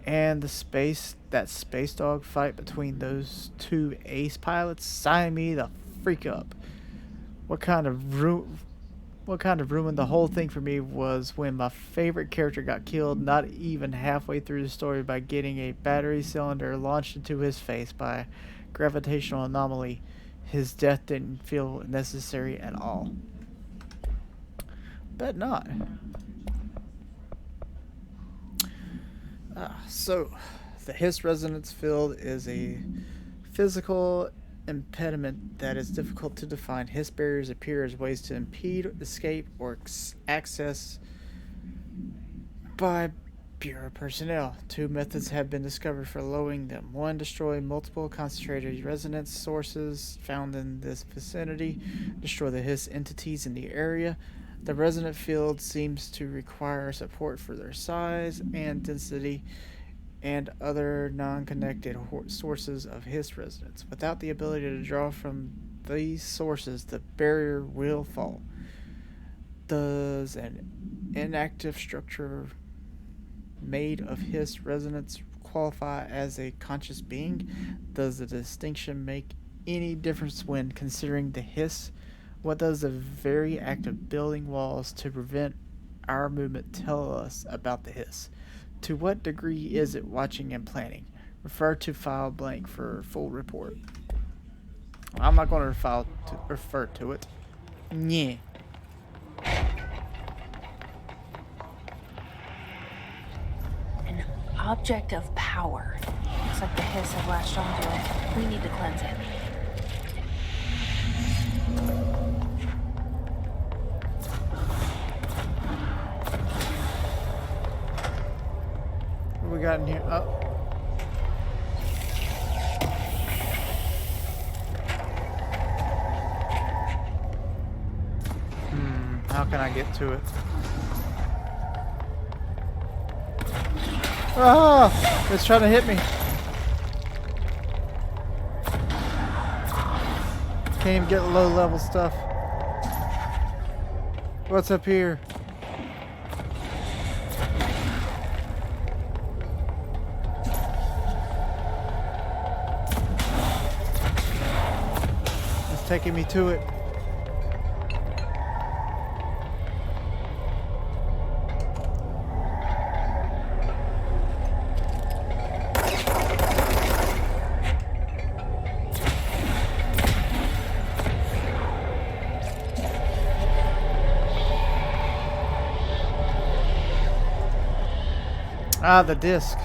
B: and that space dog fight between those two ace pilots, sign me the freak up. What kind of ruined the whole thing for me was when my favorite character got killed not even halfway through the story by getting a battery cylinder launched into his face by a gravitational anomaly. His death didn't feel necessary at all. Bet not. So, the Hiss resonance field is a physical impediment that is difficult to define. Hiss barriers appear as ways to impede escape or access by Bureau personnel. Two methods have been discovered for lowering them. One, destroy multiple concentrated resonance sources found in this vicinity. Destroy the Hiss entities in the area. The resonant field seems to require support for their size and density and other non-connected sources of Hiss resonance. Without the ability to draw from these sources, the barrier will fall. Does an inactive structure made of Hiss resonance qualify as a conscious being? Does the distinction make any difference when considering the Hiss? What does the very act of building walls to prevent our movement tell us about the Hiss? To what degree is it watching and planning? Refer to file blank for full report. I'm not going to refer to it. Yeah.
A: An object of power. Looks like the Hiss have latched onto it. We need to cleanse it.
B: What we got in here? Oh. How can I get to it? Ah! It's trying to hit me. Can't even get low level stuff. What's up here? It's taking me to it. Ah, the disc.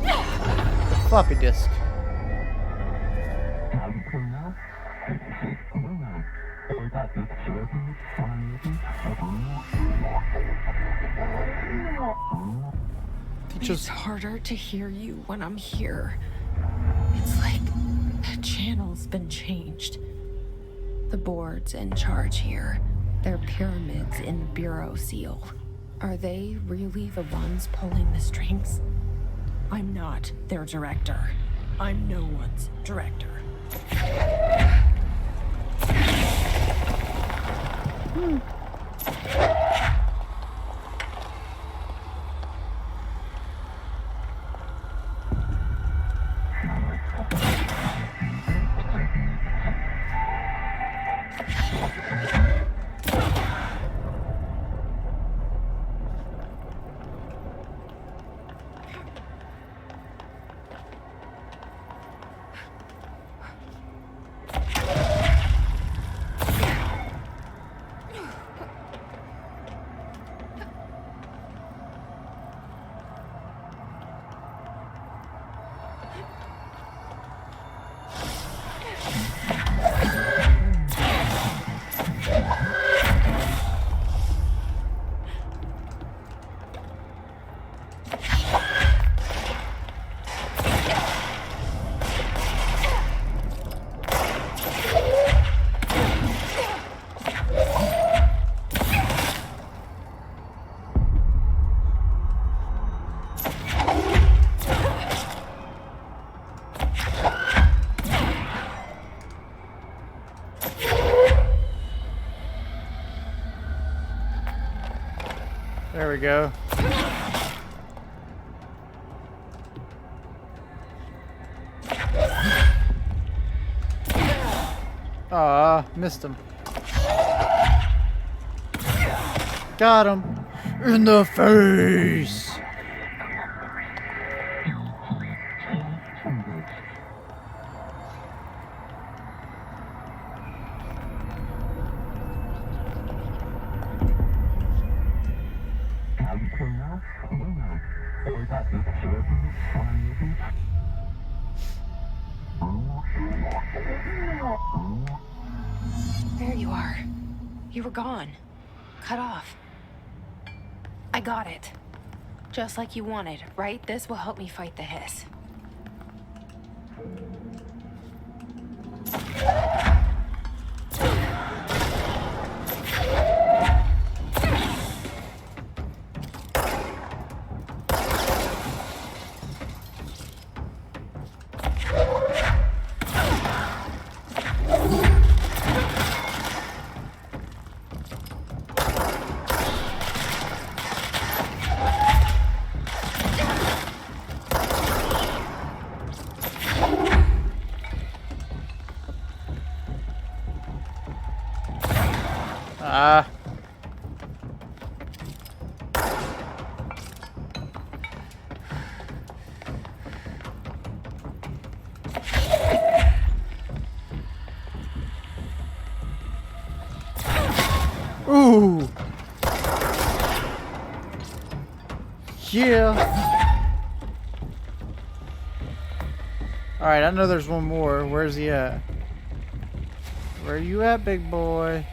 B: The floppy disk.
A: It's harder to hear you when I'm here. It's like the channel's been changed. The board's in charge here. They're pyramids in Bureau seal. Are they really the ones pulling the strings? I'm not their director. I'm no one's director.
B: There we go. Ah, missed him. Got him. In the face.
A: There you are. You were gone. Cut off. I got it. Just like you wanted, right? This will help me fight the hiss.
B: Ah. Ooh. Yeah. All right, I know there's one more. Where's he at? Where you at, big boy?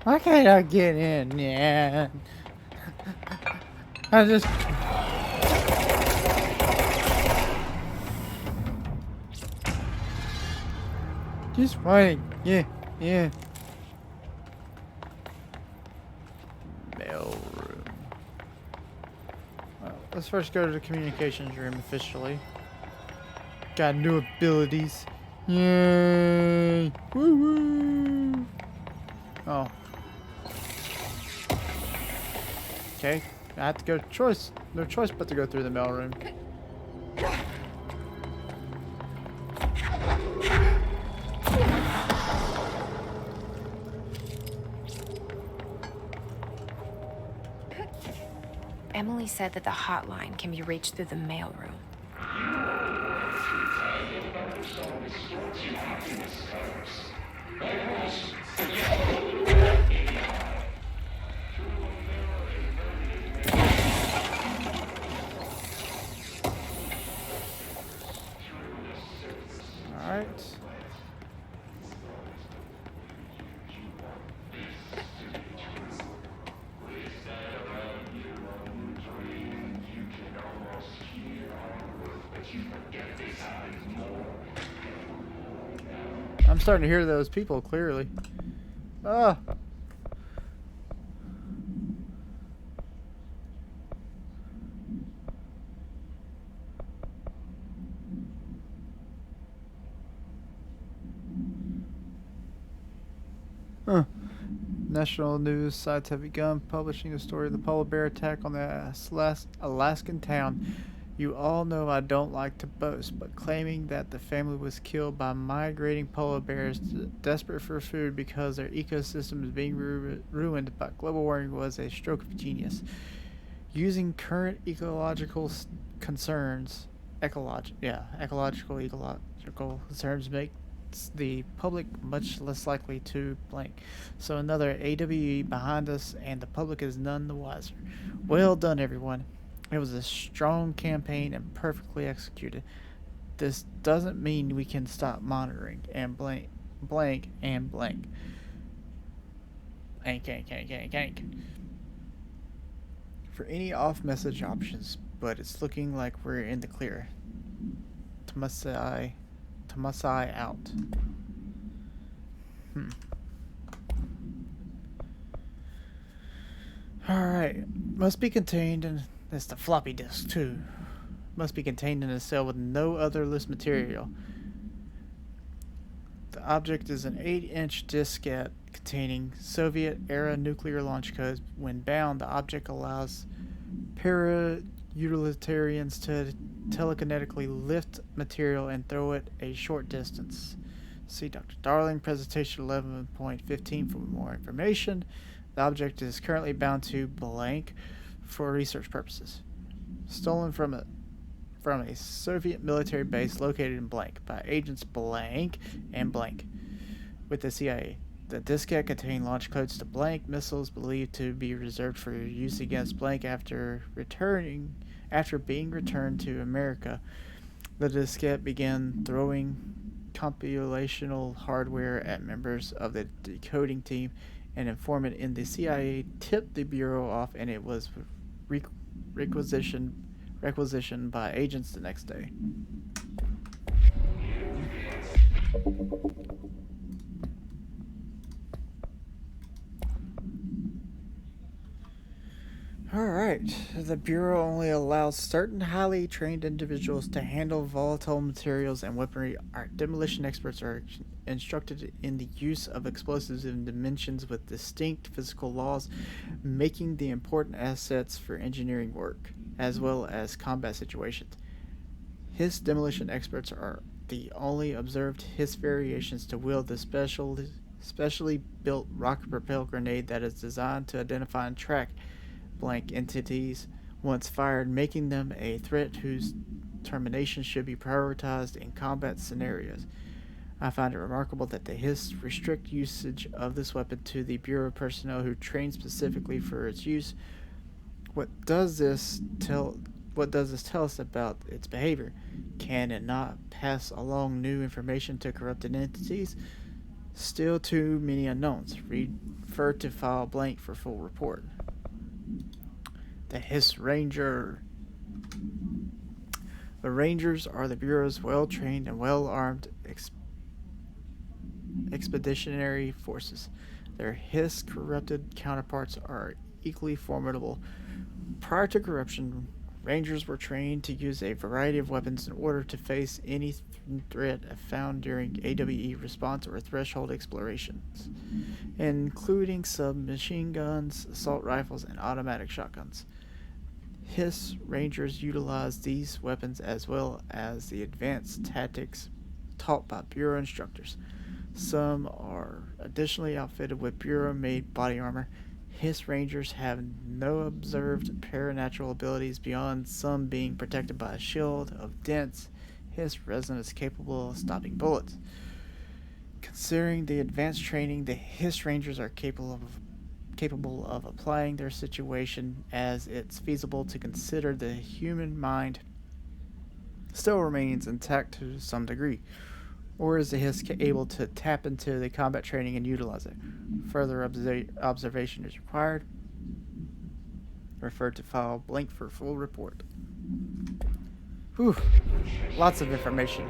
B: Why can't I get in? Yeah. I just... Just wait. Yeah, yeah. Mail room. Well, let's first go to the communications room officially. Got new abilities. Yay! Woo woo! Oh. Okay, I have to go. No choice but to go through the mail room.
A: Emily said that the hotline can be reached through the mailroom.
B: All right. I'm starting to hear those people clearly. Ah. Huh. National news sites have begun publishing the story of the polar bear attack on the Alaskan town. You all know I don't like to boast, but claiming that the family was killed by migrating polar bears desperate for food because their ecosystem is being ruined by global warming was a stroke of genius. Using current ecological concerns makes the public much less likely to blank. So another AWE behind us, and the public is none the wiser. Well done, everyone. It was a strong campaign and perfectly executed. This doesn't mean we can stop monitoring and blank. For any off-message options, but it's looking like we're in the clear. Tomasai out. Alright. Must be contained in... That's the floppy disk, too. Must be contained in a cell with no other loose material. The object is an 8-inch diskette containing Soviet-era nuclear launch codes. When bound, the object allows para-utilitarians to telekinetically lift material and throw it a short distance. See Dr. Darling, presentation 11.15 for more information. The object is currently bound to blank for research purposes. Stolen from a Soviet military base located in blank by agents blank and blank with the CIA. The diskette contained launch codes to blank missiles believed to be reserved for use against blank after being returned to America. The diskette began throwing computational hardware at members of the decoding team. An informant in the CIA tipped the Bureau off, and it was requisitioned by agents the next day. Alright, the Bureau only allows certain highly trained individuals to handle volatile materials and weaponry. Our demolition experts are instructed in the use of explosives in dimensions with distinct physical laws, making the important assets for engineering work, as well as combat situations. His demolition experts are the only observed Hiss variations to wield the specially built rocket-propelled grenade that is designed to identify and track blank entities once fired, making them a threat whose termination should be prioritized in combat scenarios. I find it remarkable that the Hiss restrict usage of this weapon to the Bureau personnel who train specifically for its use. What does this tell us about its behavior? Can it not pass along new information to corrupted entities? Still too many unknowns. Refer to file blank for full report. The Hiss Ranger. The Rangers are the Bureau's well-trained and well-armed expeditionary forces. Their Hiss corrupted counterparts are equally formidable. Prior to corruption, Rangers were trained to use a variety of weapons in order to face any threat found during AWE response or threshold explorations, including submachine guns, assault rifles, and automatic shotguns. Hiss Rangers utilize these weapons as well as the advanced tactics taught by Bureau instructors. Some are additionally outfitted with Bureau-made body armor. Hiss Rangers have no observed paranatural abilities beyond some being protected by a shield of dense Hiss resonance capable of stopping bullets. Considering the advanced training, the Hiss Rangers are capable of applying their situation as it's feasible to consider the human mind still remains intact to some degree. Or is the Hiss able to tap into the combat training and utilize it? Further observation is required. Refer to file blank for full report. Whew. Lots of information.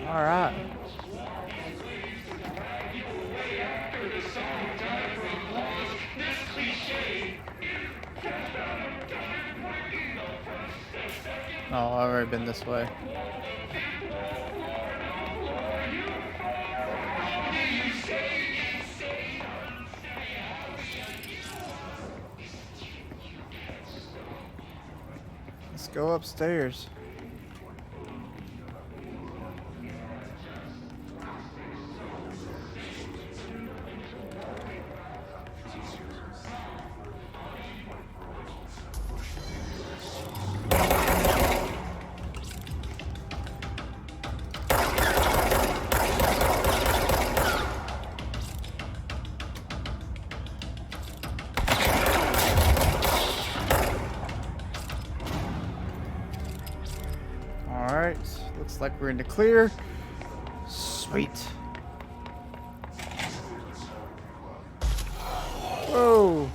B: Alright. Oh, I've already been this way. Let's go upstairs. Looks like we're in the clear. Sweet. Whoa.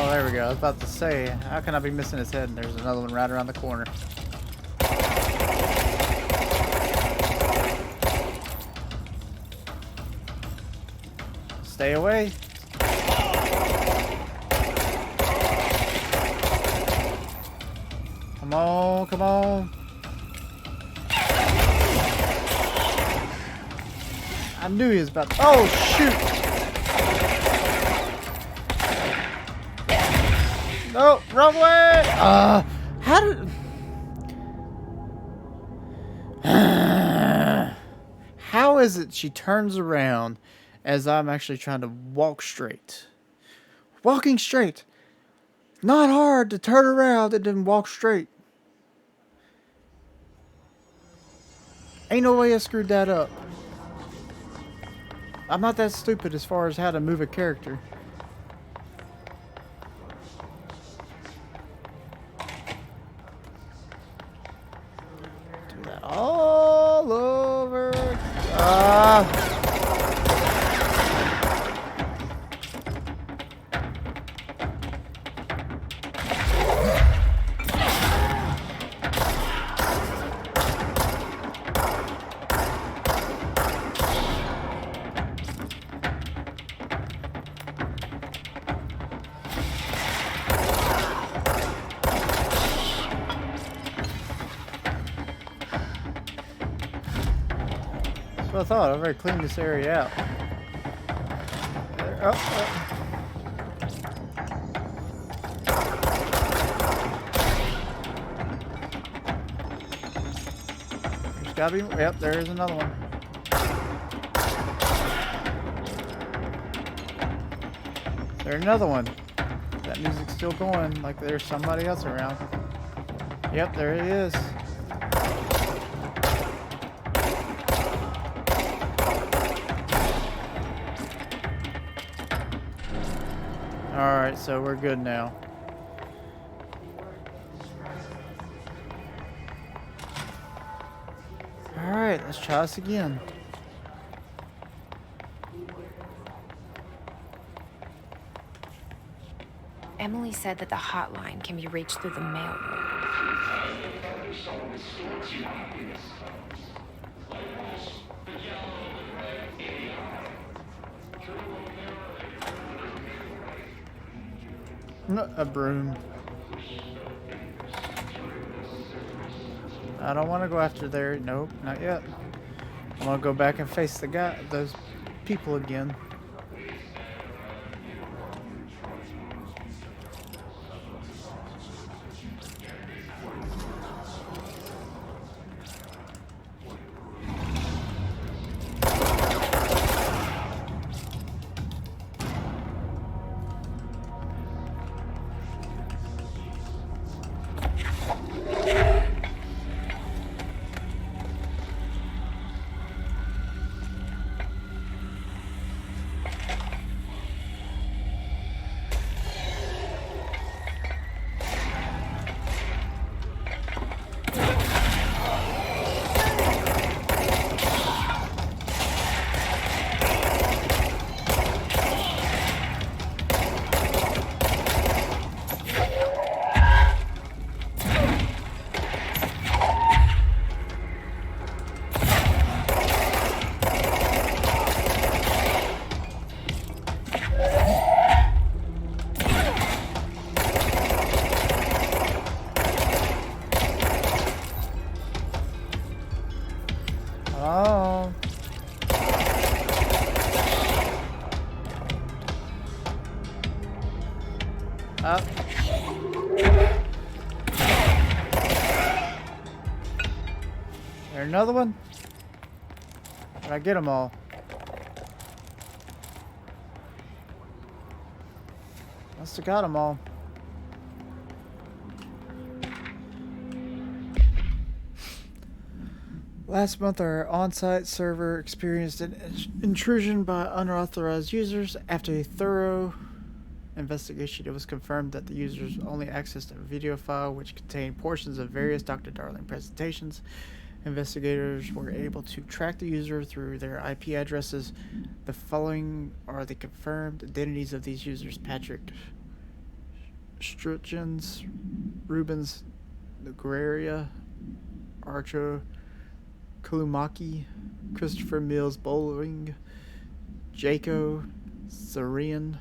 B: There we go. I was about to say, how can I be missing his head? And there's another one right around the corner. Stay away. Come on, come on. I knew he was about to. Oh, shoot. No, wrong way! How did... How is it she turns around as I'm actually trying to walk straight? Walking straight. Not hard to turn around and then walk straight. Ain't no way I screwed that up. I'm not that stupid as far as how to move a character. All over. That's what I thought. I've already cleaned this area out. There. Oh. There's gotta be. Yep, there is another one. There's another one. That music's still going, like there's somebody else around. Yep, there he is. Alright, so we're good now. Alright, let's try this again.
D: Emily said that the hotline can be reached through the mailroom.
B: A broom. I don't want to go after there. Nope, not yet. I'm gonna go back and face the guy, those people again. on. Up. There another one? Did I get them all? Must have got them all. Last month, our on-site server experienced an intrusion by unauthorized users. After a thorough investigation, it was confirmed that the users only accessed a video file which contained portions of various Dr. Darling presentations. Investigators were able to track the user through their IP addresses. The following are the confirmed identities of these users: Patrick Strutjens, Rubens Nogueira, Archo Kulumaki, Christopher Mills Bowling, Jaco Zarian.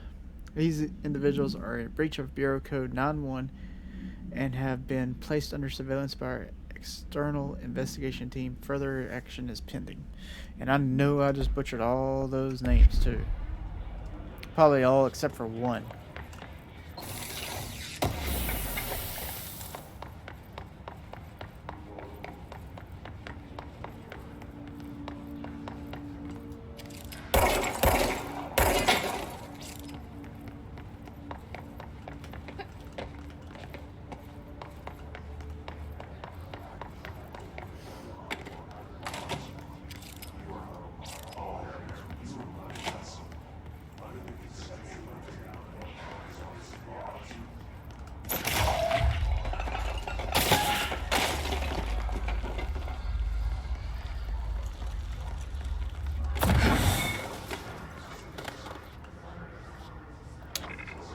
B: These individuals are in breach of Bureau Code 91 and have been placed under surveillance by our external investigation team. Further action is pending. And I know I just butchered all those names too. Probably all except for one.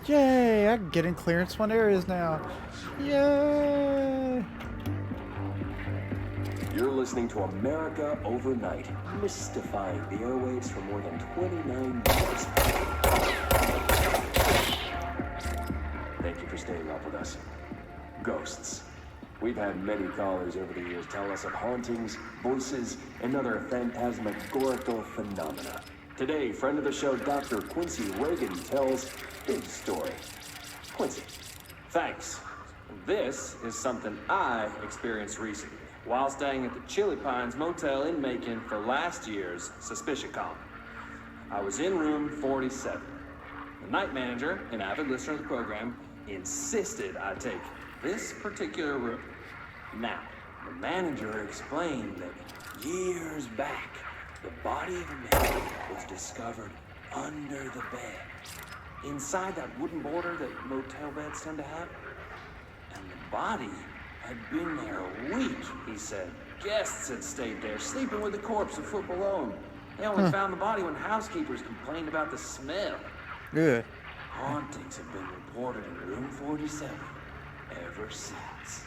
B: Yay! I can get in clearance 1 areas now. Yay!
L: You're listening to America Overnight, mystifying the airwaves for more than 29 years. Thank you for staying up with us. Ghosts. We've had many callers over the years tell us of hauntings, voices, and other phantasmagorical phenomena. Today, friend of the show, Dr. Quincy Reagan, tells his story. Quincy.
G: Thanks. This is something I experienced recently while staying at the Chili Pines Motel in Macon for last year's SuspiciaCon. I was in room 47. The night manager, an avid listener of the program, insisted I take this particular room. Now, the manager explained that years back, the body of a man was discovered under the bed, inside that wooden border that motel beds tend to have. And the body had been there a week, he said. Guests had stayed there, sleeping with the corpse a foot below them. They only found the body when housekeepers complained about the smell.
B: Good.
G: Hauntings have been reported in room 47 ever since.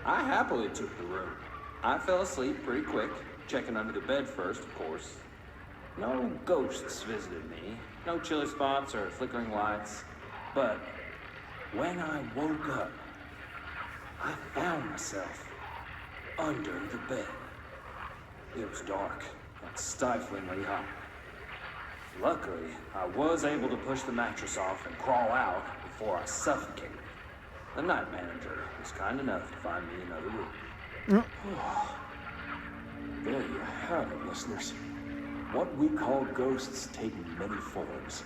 G: I happily took the room. I fell asleep pretty quick, checking under the bed first, of course. No ghosts visited me, no chilly spots or flickering lights. But when I woke up, I found myself under the bed. It was dark and stiflingly hot. Luckily, I was able to push the mattress off and crawl out before I suffocated. The night manager was kind enough to find me another room.
L: There you have it, listeners. What we call ghosts take many forms.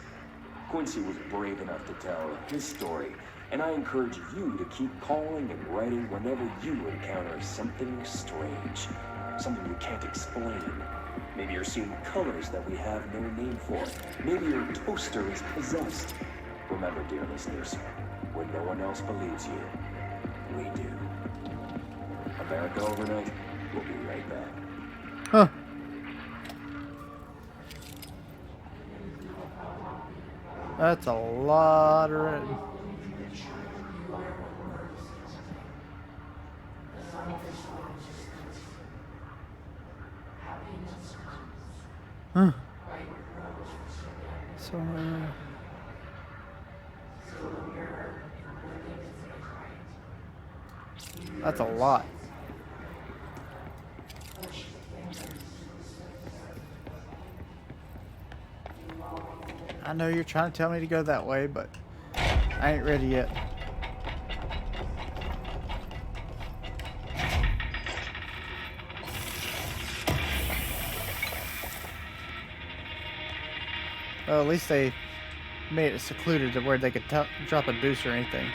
L: Quincy was brave enough to tell his story, and I encourage you to keep calling and writing whenever you encounter something strange, something you can't explain. Maybe you're seeing colors that we have no name for. Maybe your toaster is possessed. Remember, dear listeners, when no one else believes you, we do. America Overnight, we'll be right back.
B: Huh. That's a lot of red. Huh. So, that's a lot. I know you're trying to tell me to go that way, but I ain't ready yet. Well, at least they made it secluded to where they could drop a deuce or anything.